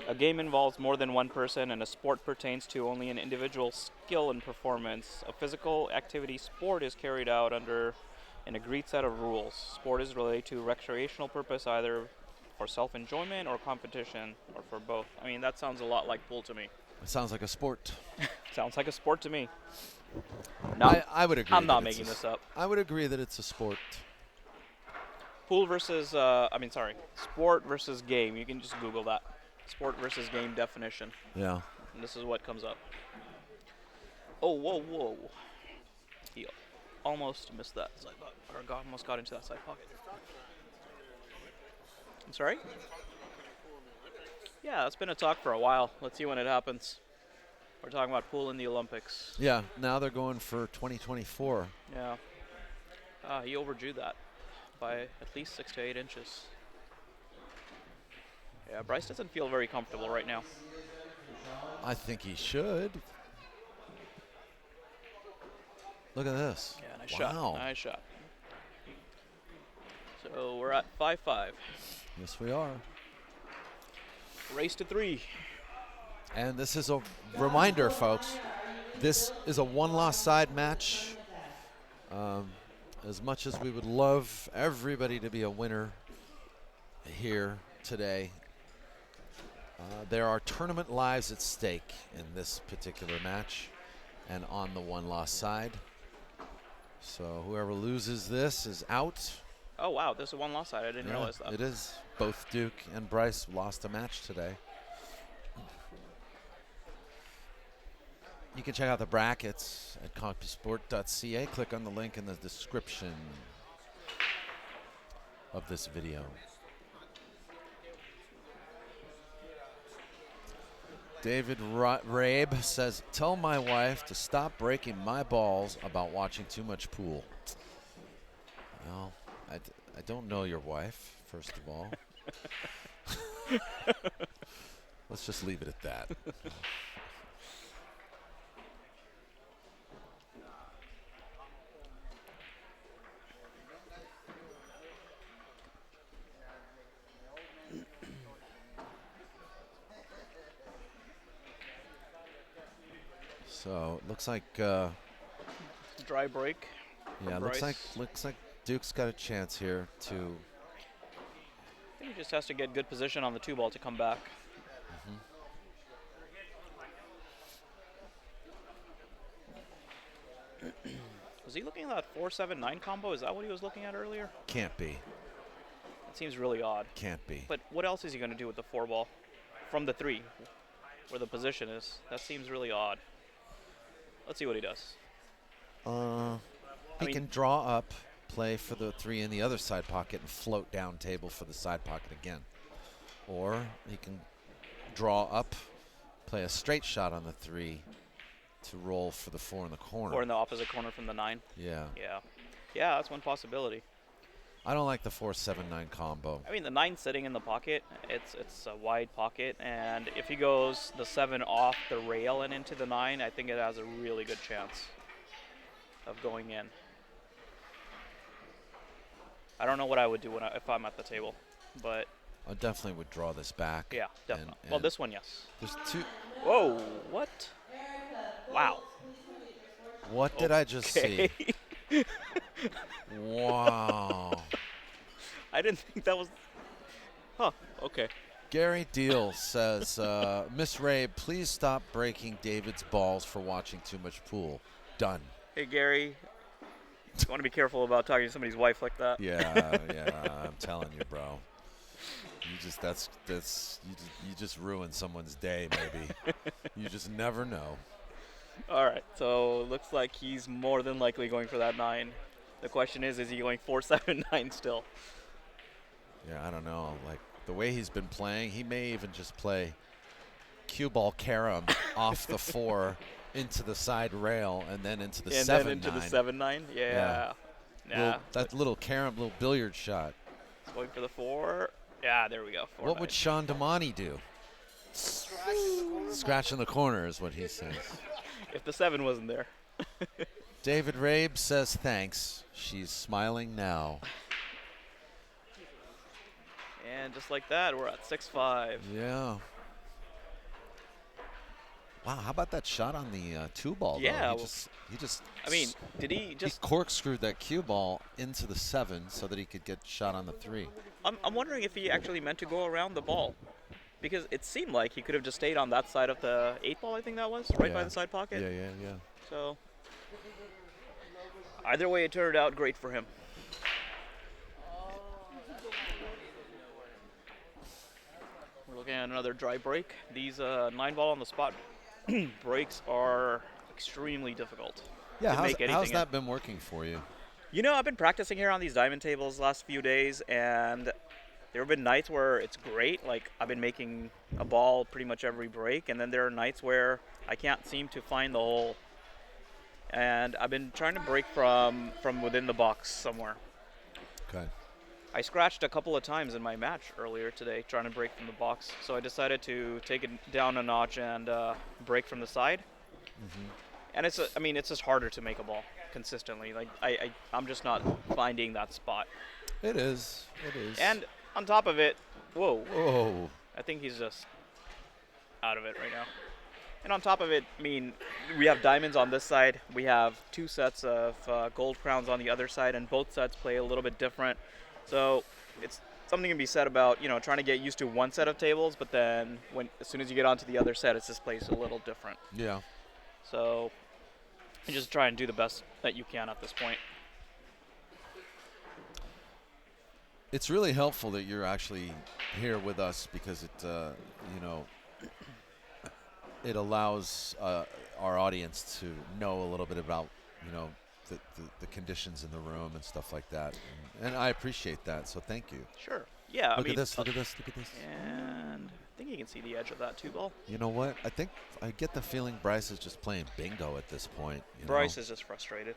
a game involves more than one person, and a sport pertains to only an individual skill and performance. A physical activity sport is carried out under an agreed set of rules. Sport is related to recreational purpose, either for self-enjoyment or competition, or for both. I mean, that sounds a lot like pool to me. It sounds like a sport. Sounds like a sport to me. I would agree. I'm not that it's making this up. I would agree that it's a sport. Pool versus, sport versus game. You can just Google that. Sport versus game definition. Yeah. And this is what comes up. Oh, whoa. He almost missed that side pocket, or almost got into that side pocket. I'm sorry? Yeah, it's been a talk for a while. Let's see when it happens. We're talking about pool in the Olympics. Yeah, now they're going for 2024. Yeah. He overdrew that by at least 6 to 8 inches. Yeah, Bryce doesn't feel very comfortable right now. I think he should. Look at this. Yeah, nice Wow. shot. Nice shot. So we're at 5-5. Yes, we are. Race to 3. And this is a reminder, folks. This is a one-loss side match. As much as we would love everybody to be a winner here today, there are tournament lives at stake in this particular match and on the one-loss side. So whoever loses this is out. Oh, wow. This is one loss side. I didn't realize that. It is. Both Duke and Bryce lost a match today. You can check out the brackets at CompuSport.ca. Click on the link in the description of this video. David Rabe says, tell my wife to stop breaking my balls about watching too much pool. Well, I don't know your wife, first of all. Let's just leave it at that. So it looks like Dry break. yeah, Bryce. looks like Duke's got a chance here to. I think he just has to get good position on the 2 ball to come back. Was he looking at that 4-7-9 combo? Is that what he was looking at earlier? Can't be. It seems really odd. Can't be. But what else is he going to do with the 4 ball from the 3, where the position is? That seems really odd. Let's see what he does. He can draw up, play for the 3 in the other side pocket, and float down table for the side pocket again. Or he can draw up, play a straight shot on the 3 to roll for the 4 in the corner. Or in the opposite corner from the 9. Yeah. Yeah. Yeah, that's one possibility. I don't like the 4-7-9 combo. I mean, the 9 sitting in the pocket, it's a wide pocket, and if he goes the 7 off the rail and into the 9, I think it has a really good chance of going in. I don't know what I would do if I'm at the table, but I definitely would draw this back. yeah, definitely. And Well, this one, yes. There's two. Whoa, what? Wow. What did I just see? Wow. I didn't think that was. Huh. Okay. Gary Deal says, Miss Ray, please stop breaking David's balls for watching too much pool. Done. Hey, Gary. You want to be careful about talking to somebody's wife like that. Yeah, I'm telling you, bro. You just ruined someone's day, maybe. You just never know. All right. So looks like he's more than likely going for that 9. The question is he going 4-7-9 still? Yeah, I don't know. Like the way he's been playing, he may even just play cue ball carom off the 4 into the side rail and then into the 7-9. And then into the 7-9? Yeah. Nah. That little carom, little billiard shot. He's going for the 4. Yeah, there we go. 4-9. What would Sean Damani do? Scratch in the corner is what he says. If the 7 wasn't there. David Rabe says thanks. She's smiling now. And just like that, we're at 6-5. Yeah. Wow, how about that shot on the 2 ball? Yeah. Though? He just. I mean, did he just? He corkscrewed that cue ball into the 7 so that he could get shot on the 3. I'm wondering if he actually meant to go around the ball, because it seemed like he could have just stayed on that side of the 8 ball. I think that was right by the side pocket. Yeah. So either way, it turned out great for him. We're looking at another dry break. These 9 ball on the spot breaks are extremely difficult. Yeah, to how's that been working for you? You know, I've been practicing here on these diamond tables the last few days, and there have been nights where it's great. Like, I've been making a ball pretty much every break, and then there are nights where I can't seem to find the hole. And I've been trying to break from within the box somewhere. Okay. I scratched a couple of times in my match earlier today trying to break from the box, so I decided to take it down a notch and break from the side. Mm-hmm. And it's just harder to make a ball consistently. Like I'm just not finding that spot. It is. And on top of it, whoa! I think he's just out of it right now. And on top of it, I mean, we have diamonds on this side. We have 2 sets of gold crowns on the other side, and both sets play a little bit different. So it's something to be said about, you know, trying to get used to one set of tables, but then as soon as you get onto the other set, it's just plays a little different. Yeah. So you just try and do the best that you can at this point. It's really helpful that you're actually here with us because it, it allows our audience to know a little bit about, the conditions in the room and stuff like that. And I appreciate that, so thank you. Sure. Yeah. Look at this. And I think you can see the edge of that 2 ball. You know what? I think I get the feeling Bryce is just playing bingo at this point. Bryce is just frustrated.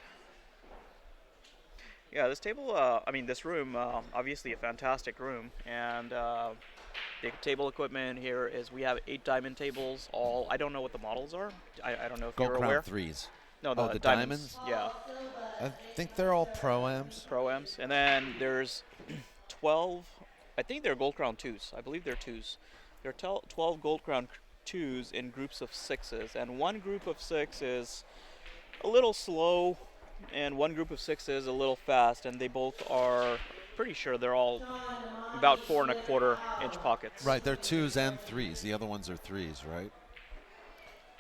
Yeah, this table, this room, obviously a fantastic room. And the table equipment here is we have 8 diamond tables. I don't know what the models are. I don't know if you're aware. Gold Crown 3s. No, the diamonds? Yeah. I think they're all Pro-Ams. Pro-Ams. And then there's 12, I think they're Gold Crown 2s. I believe they're 2s. There are 12 Gold Crown 2s in groups of 6s. And one group of 6 is a little slow, and one group of 6 is a little fast. And they both are, pretty sure they're all about 4 1/4 inch pockets. Right, they're 2s and 3s. The other ones are 3s, right?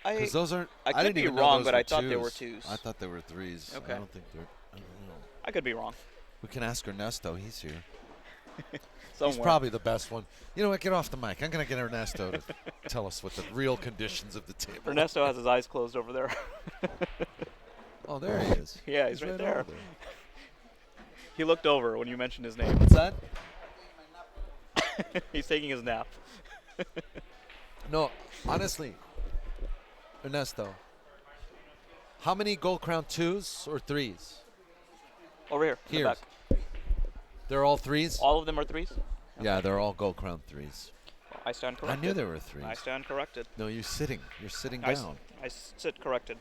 Because those aren't. I could didn't be even know wrong, those but were I thought 2s. they were 2s. I thought they were 3s. Okay. I don't think they're. I don't know. I could be wrong. We can ask Ernesto. He's here. Somewhere. He's probably the best one. You know what? Get off the mic. I'm going to get Ernesto to tell us what the real conditions of the table are. Ernesto has his eyes closed over there. Oh, there he is. Yeah, he's right there. over there. He looked over when you mentioned his name. What's that? He's taking his nap. No, honestly, Ernesto, how many Gold Crown 2s or 3s? Over here. in the Here. back. They're all threes? All of them are threes? Yeah, they're all Gold Crown threes. I stand I corrected. knew there were threes. I stand corrected. No, you're sitting. You're sitting I down. sit corrected.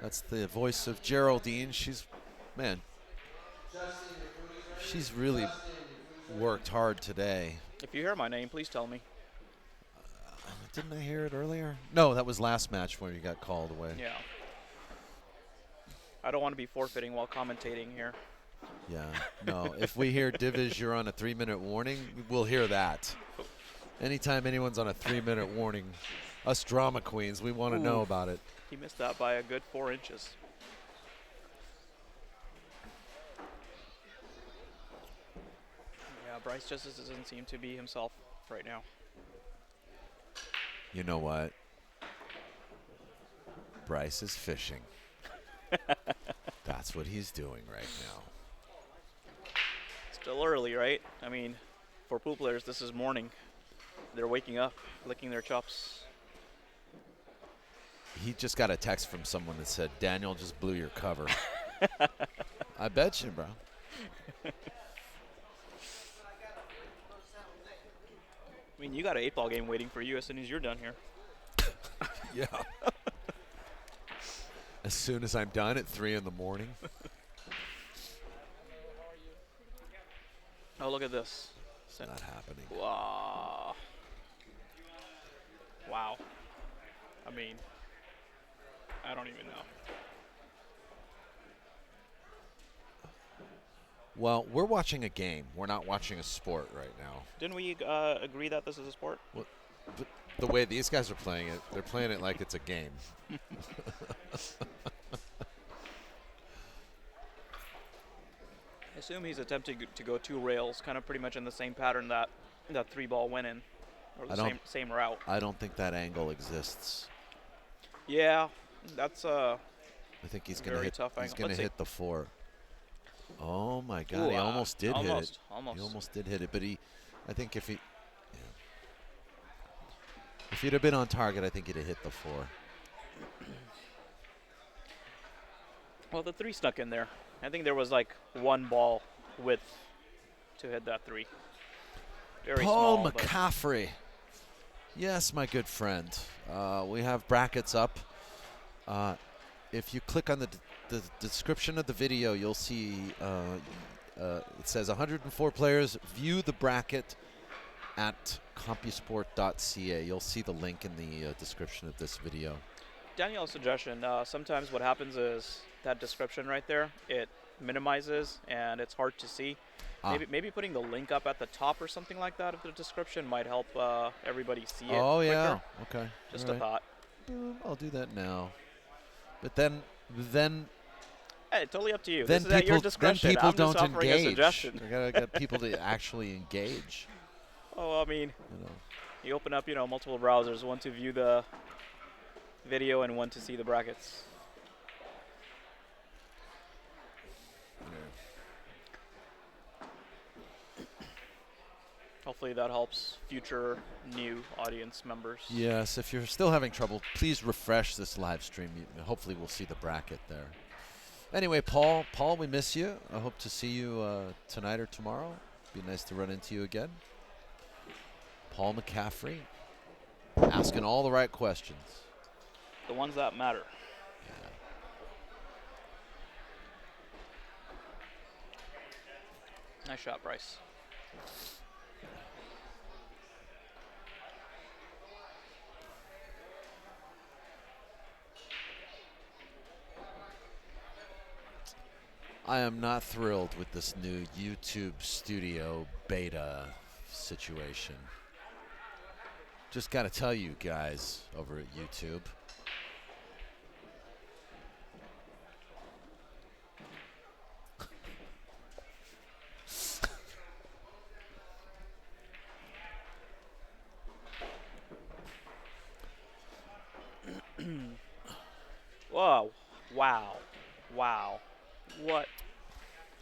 That's the voice of Geraldine. She's, man, she's really worked hard today. If you hear my name, please tell me. Didn't I hear it earlier? No, that was last match where you got called away. Yeah. I don't want to be forfeiting while commentating here. Yeah, no. If we hear Divish, you're on a 3-minute warning, we'll hear that. Anytime anyone's on a 3-minute warning, us drama queens, we want to know about it. He missed that by a good 4 inches. Yeah, Bryce just doesn't seem to be himself right now. You know what? Bryce is fishing. That's what he's doing right now. Still early, right? I mean, for pool players, this is morning. They're waking up, licking their chops. He just got a text from someone that said, Daniel just blew your cover. I bet you, bro. I mean, you got an 8-ball game waiting for you as soon as you're done here. Yeah. As soon as I'm done at 3 in the morning. Oh, look at this. It's not happening. Wow. Wow. I mean, I don't even know. Well, we're watching a game. We're not watching a sport right now. Didn't we agree that this is a sport? Well, the way these guys are playing it, they're playing it like it's a game. I assume he's attempting to go 2 rails, kind of pretty much in the same pattern that 3-ball went in, or the same route. I don't think that angle exists. Yeah, that's I think he's going to hit. tough He's angle. going to Let's hit the 4. Oh my God! Ooh, He almost did hit it. Almost. He almost did hit it, but I think if he'd have been on target, I think he'd have hit the 4. Well, the 3 snuck in there. I think there was like 1 ball width to hit that 3. Very Paul small, McCaffrey. Yes, my good friend. We have brackets up. If you click on the description of the video, you'll see it says 104 players. View the bracket at compusport.ca. You'll see the link in the description of this video. Daniel's suggestion, sometimes what happens is that description right there, it minimizes and it's hard to see. Maybe putting the link up at the top or something like that of the description might help everybody see it Oh, quicker. yeah. Okay. Just All a thought. Boom. I'll do that now. But then Hey, totally up to you. then This is at your people discretion. don't I'm just offering a engage. suggestion. We gotta get people to actually engage. Oh, I mean, You know. you open up, multiple browsers, one to view the video and one to see the brackets. Hopefully that helps future new audience members. Yes, if you're still having trouble, please refresh this live stream. Hopefully we'll see the bracket there. Anyway, Paul, we miss you. I hope to see you tonight or tomorrow. Be nice to run into you again. Paul McCaffrey, asking all the right questions. The ones that matter. Yeah. Nice shot, Bryce. I am not thrilled with this new YouTube Studio beta situation. Just got to tell you guys over at YouTube. Whoa. Wow. Wow. What?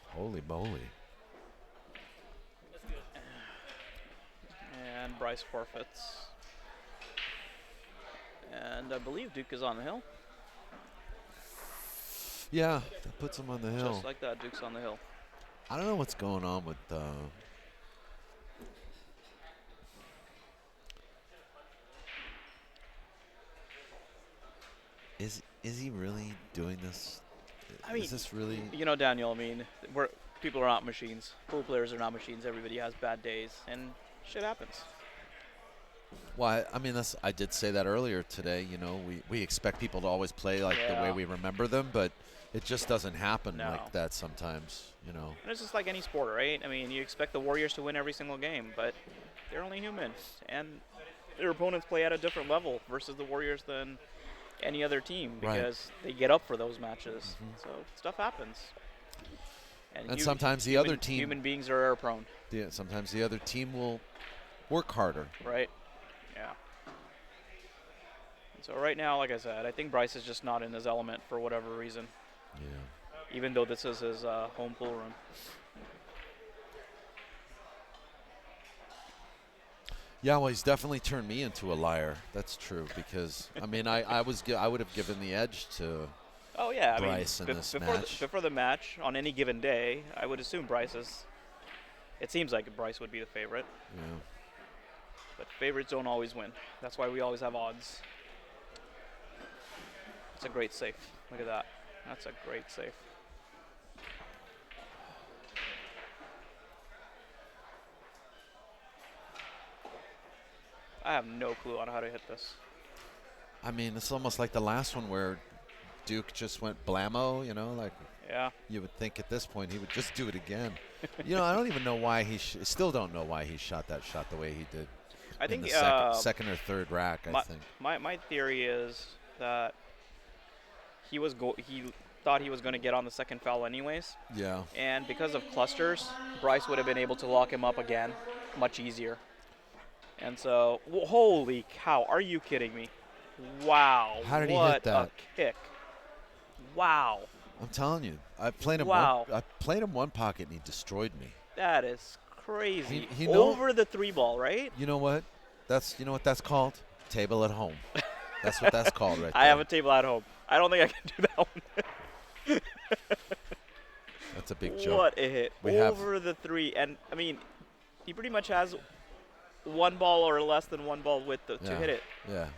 Holy moly. And Bryce forfeits. And I believe Duke is on the hill. Yeah, that puts him on the hill. Just like that, Duke's on the hill. I don't know what's going on with Is he really doing this? I mean, is this really? You know, Daniel, I mean, people are not machines. Pool players are not machines. Everybody has bad days, and shit happens. Well, I mean, I did say that earlier today. You know, we expect people to always play like the way we remember them, but it just doesn't happen like that sometimes, you know. And it's just like any sport, right? I mean, you expect the Warriors to win every single game, but they're only human, and their opponents play at a different level versus the Warriors than any other team because they get up for those matches. So stuff happens. And sometimes the other team... Human beings are error prone. Yeah, sometimes the other team will work harder. Right. Yeah. So right now, like I said, I think Bryce is just not in his element for whatever reason. Yeah. Even though this is his home pool room. Yeah, well, he's definitely turned me into a liar. That's true because I mean, I would have given the edge to Bryce in this match. Before the match, on any given day, I would assume Bryce is. It seems like Bryce would be the favorite. Yeah. But favorites don't always win. That's why we always have odds. It's a great safe. Look at that. That's a great safe. I have no clue on how to hit this. I mean, it's almost like the last one where Duke just went blammo, you know, like you would think at this point he would just do it again. You know, I don't even know why still don't know why he shot that shot the way he did. I think the second or third rack, I think. My theory is that he thought he was going to get on the second foul anyways. Yeah. And because of clusters, Bryce would have been able to lock him up again much easier. And so, holy cow, are you kidding me? Wow. How did he hit that? What a kick. Wow. I'm telling you. I played him one pocket and he destroyed me. That is crazy. He over the 3-ball, right? You know what? You know what that's called? Table at home. That's what that's called right there. I have a table at home. I don't think I can do that one. That's a big joke. What a hit. Over the 3. And, I mean, he pretty much has one ball or less than one ball width to hit it. Yeah.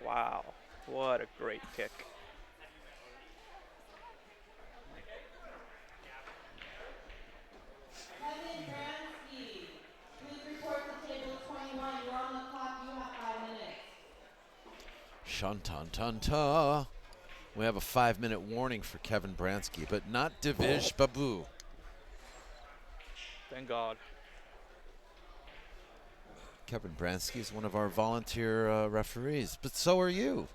Wow. What a great kick. Shantantanta. We have a 5-minute warning for Kevin Bransky, but not Divish Babu. Thank God. Kevin Bransky is one of our volunteer referees, but so are you.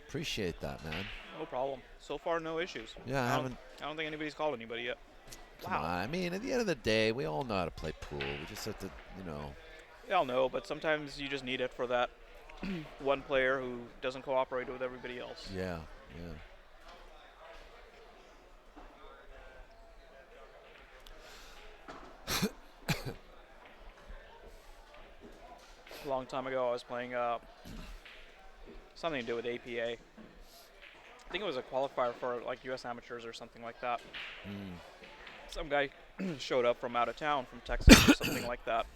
Appreciate that, man. No problem. So far, no issues. Yeah, I don't think anybody's called anybody yet. Come on. I mean, at the end of the day, we all know how to play pool. We just have to, you know. We all know, but sometimes you just need it for that one player who doesn't cooperate with everybody else. Yeah, A long time ago, I was playing something to do with APA. I think it was a qualifier for like U.S. amateurs or something like that. Some guy showed up from out of town, from Texas or something like that.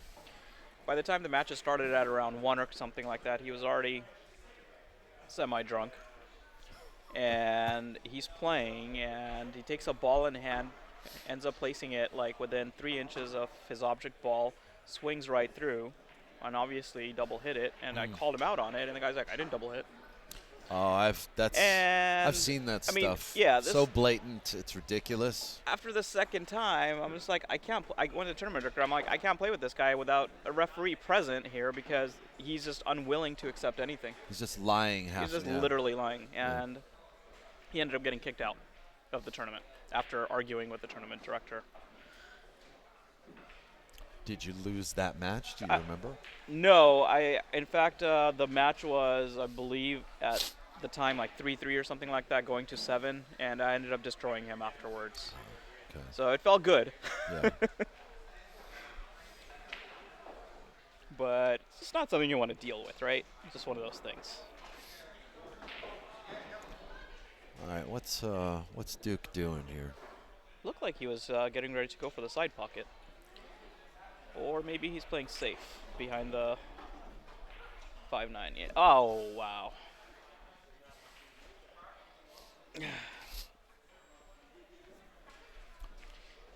By the time the matches started at around 1 or something like that, he was already semi-drunk. And he's playing, and he takes a ball in hand, ends up placing it like within 3 inches of his object ball, swings right through, and obviously double hit it. And I called him out on it, and the guy's like, "I didn't double hit." Oh, I've seen that stuff. Yeah, so blatant, it's ridiculous. After the second time, I'm just like, I can't. I went to the tournament director. I'm like, I can't play with this guy without a referee present here because he's just unwilling to accept anything. He's just lying. He's just literally lying, and he ended up getting kicked out of the tournament after arguing with the tournament director. Did you lose that match? Do you remember? No, in fact, the match was, I believe, at the time like 3-3 or something like that, going to 7, and I ended up destroying him afterwards. Okay. So it felt good. Yeah. But It's not something you want to deal with, right? It's just one of those things. All right, what's Duke doing here? Looked like he was getting ready to go for the side pocket. Or maybe he's playing safe behind the 5-9. Yeah. Oh, wow.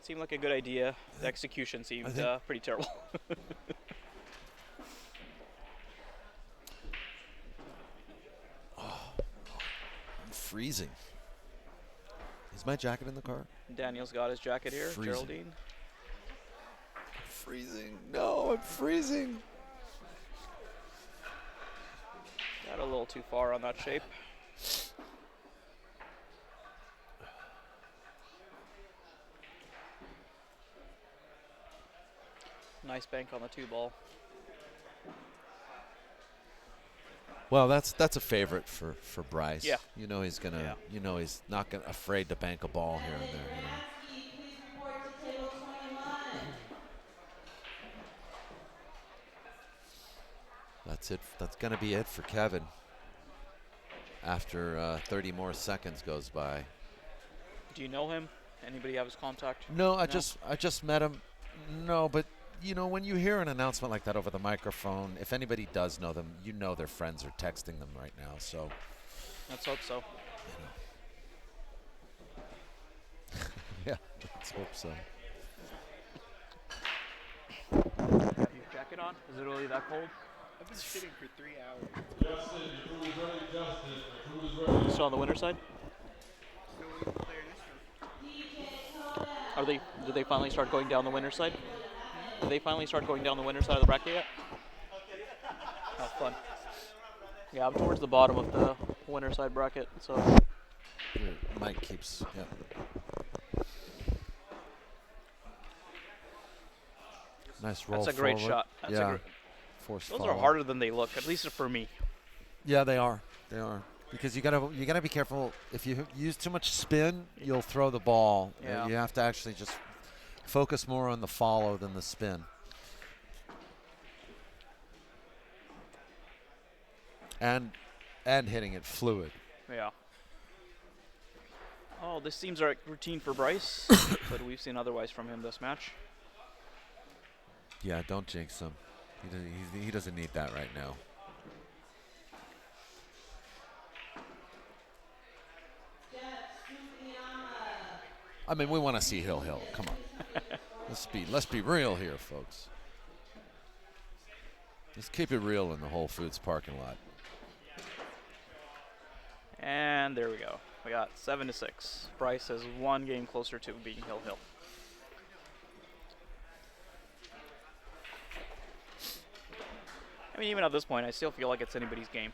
Seemed like a good idea. The execution seemed pretty terrible. I'm freezing. Is my jacket in the car? Daniel's got his jacket here. Freezing. Geraldine. Freezing. No, I'm freezing. Got a little too far on that shape. Nice bank on the 2-ball. Well, that's a favorite for Bryce. Yeah. You know he's gonna. Yeah. You know he's not gonna afraid to bank a ball here and there. You know. That's it. That's gonna be it for Kevin. After 30 more seconds goes by. Do you know him? Anybody have his contact? No, I just met him. No, but you know when you hear an announcement like that over the microphone, if anybody does know them, you know their friends are texting them right now. So. Let's hope so. Yeah, let's hope so. Have your jacket on? Is it really that cold? I've been sitting for 3 hours. Justin, your food is ready. Justin, your food is ready. Still on the winner's side? So we can play this one. Did they finally start going down the winner's side? Did they finally start going down the winner's side of the bracket yet? Oh, fun. Yeah, I'm towards the bottom of the winner's side bracket, so. Your mic keeps. Yeah. Nice roll. That's a great forward. shot. That's a yeah. great. Force Those follow. are harder than they look, at least for me. Yeah, they are. They are. Because you gotta be careful. If you use too much spin, you'll throw the ball. Yeah. You have to actually just focus more on the follow than the spin. And hitting it fluid. Yeah. Oh, this seems like routine for Bryce, but we've seen otherwise from him this match. Yeah, don't jinx him. He doesn't need that right now. I mean, we want to see Hill. Come on. Let's be real here, folks. Let's keep it real in the Whole Foods parking lot. And there we go. We got 7-6. Bryce is one game closer to beating Hill. I mean, even at this point, I still feel like it's anybody's game.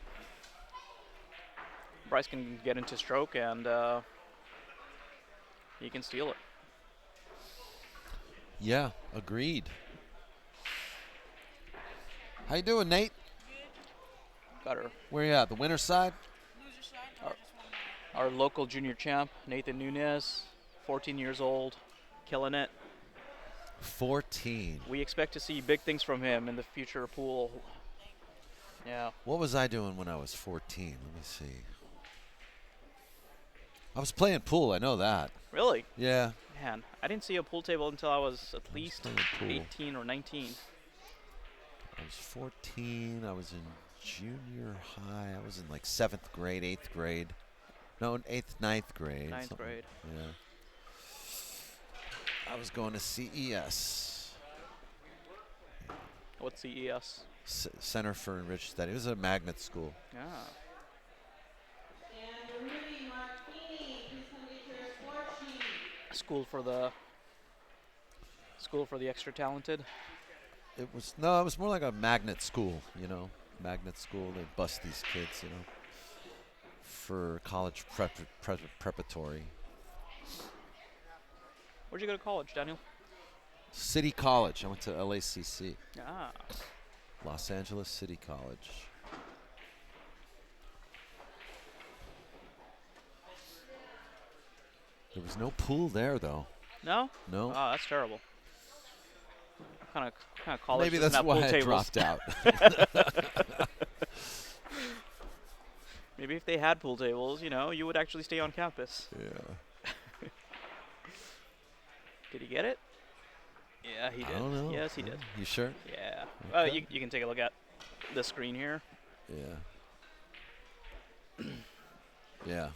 Bryce can get into stroke, and he can steal it. Yeah, agreed. How you doing, Nate? Got her. Where you at? The winner's side? Our local junior champ, Nathan Nunez, 14 years old, killing it. 14. We expect to see big things from him in the future pool. Yeah. What was I doing when I was 14? Let me see. I was playing pool, I know that. Really? Yeah. Man, I didn't see a pool table until I was at least playing pool. 18 or 19. I was 14. I was in junior high. I was in like 7th grade, 8th grade. No, 8th, 9th grade. 9th something. grade. Yeah. I was going to CES. What's CES? Center for Enriched Study. It was a magnet school. Yeah. School for the extra talented. It was more like a magnet school, you know. Magnet school. They bust these kids, you know, for college preparatory. Where'd you go to college, Daniel? City College. I went to LACC. Ah. Los Angeles City College. There was no pool there, though. No? No. Oh, that's terrible. kind of college Maybe doesn't that's have why pool I tables. dropped out. Maybe if they had pool tables, you know, you would actually stay on campus. Yeah. Did he get it? Yeah, he did. I don't know. Yes, he did. You sure? Yeah. Okay. You can take a look at the screen here. Yeah. Yeah.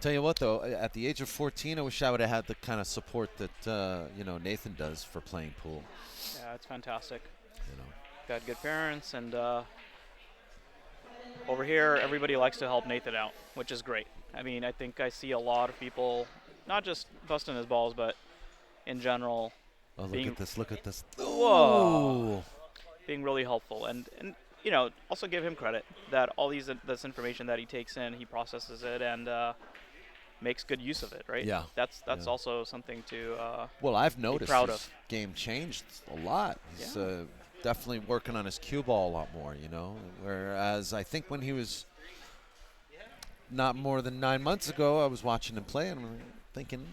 Tell you what, though, at the age of 14, I wish I would have had the kind of support that Nathan does for playing pool. Yeah, it's fantastic. You know. Got good parents, and over here, everybody likes to help Nathan out, which is great. I mean, I think I see a lot of people, not just busting his balls, but in general. Oh, look at this! Look at this! Whoa! Being really helpful, and you know, also give him credit that all this information that he takes in, he processes it and makes good use of it, right? Yeah. That's also something to well, I've noticed proud his of. game changed a lot. He's definitely working on his cue ball a lot more, you know. Whereas I think when he was not more than 9 months ago, I was watching him play and I'm thinking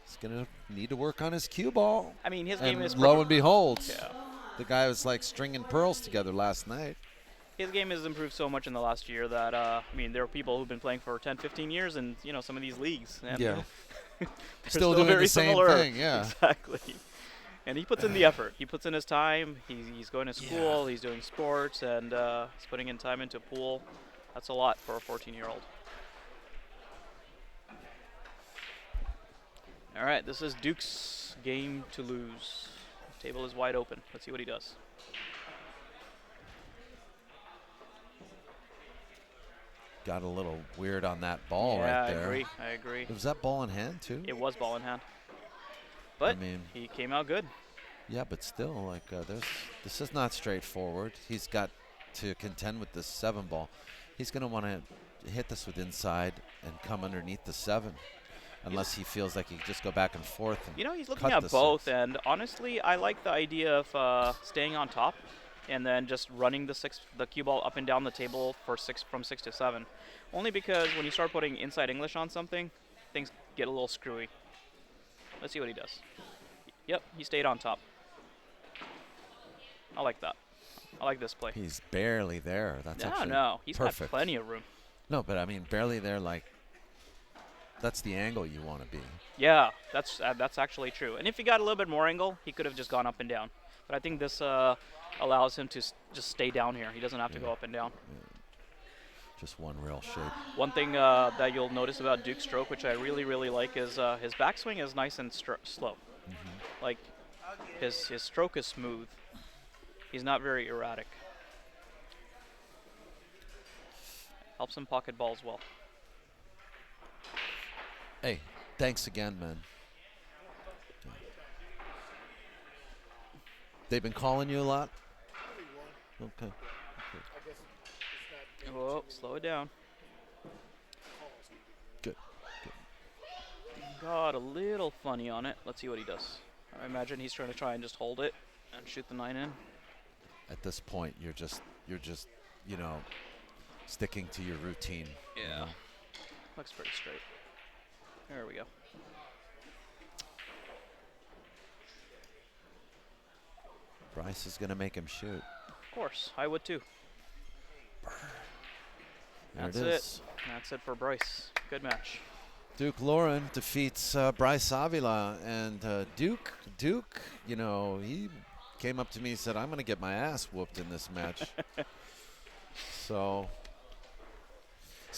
he's going to need to work on his cue ball. I mean, his game is lo and behold, yeah. the guy was like stringing pearls together last night. His game has improved so much in the last year that, I mean, there are people who've been playing for 10, 15 years in, you know, some of these leagues. And Yeah. they're Still doing very the same similar. thing, yeah. Exactly. And he puts in the effort. He puts in his time. He's going to school. He's doing sports, and he's putting in time into pool. That's a lot for a 14-year-old. All right, this is Duke's game to lose. Table is wide open. Let's see what he does. Got a little weird on that ball right there. I agree. Was that ball in hand too? It was ball in hand. But I mean, he came out good. Yeah, but still, like, this is not straightforward. He's got to contend with this 7 ball. He's going to want to hit this with inside and come underneath the 7, unless he feels like he can just go back and forth. And you know, he's looking at both, 6. and honestly, I like the idea of staying on top and then just running the cue ball up and down the table for from 6 to 7. Only because when you start putting inside English on something, things get a little screwy. Let's see what he does. Yep, he stayed on top. I like that. I like this play. He's barely there. That's actually no, he's perfect. got plenty of room. No, but I mean, barely there. Like, that's the angle you want to be. Yeah, that's actually true. And if he got a little bit more angle, he could have just gone up and down. But I think this allows him to just stay down here. He doesn't have to go up and down. Yeah. Just one real shape. One thing that you'll notice about Duke's stroke, which I really, really like, is his backswing is nice and slow. Mm-hmm. Like, his stroke is smooth. He's not very erratic. Helps him pocket balls well. Hey, thanks again, man. They've been calling you a lot? Okay. Whoa, slow it down. Good. Got a little funny on it. Let's see what he does. I imagine he's trying to just hold it and shoot the 9 in. At this point, you're just, you know, sticking to your routine. Yeah. You know? Looks pretty straight. There we go. Bryce is going to make him shoot. Of course, I would too. There That's it is. That's it for Bryce. Good match. Duke LOREN defeats Bryce AVILA, and Duke, you know, he came up to me and said, "I'm going to get my ass whooped in this match." So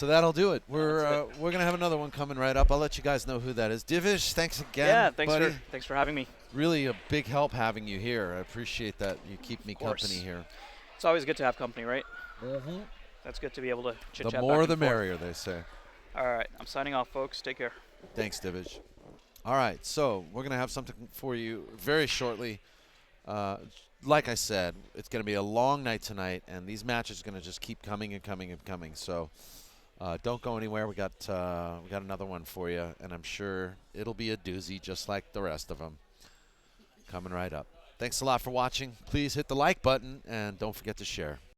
that'll do it. We're going to have another one coming right up. I'll let you guys know who that is. Divish, thanks again. Yeah, buddy. thanks for having me. Really a big help having you here. I appreciate that you keep me company here. It's always good to have company, right? Mm-hmm. That's good to be able to chit-chat. The more back the and forth. merrier, they say. All right, I'm signing off, folks. Take care. Thanks, Divish. All right, so we're going to have something for you very shortly. Like I said, it's going to be a long night tonight, and these matches are going to just keep coming and coming and coming. So don't go anywhere. We got another one for you, and I'm sure it'll be a doozy just like the rest of them. Coming right up. Thanks a lot for watching. Please hit the like button, and don't forget to share.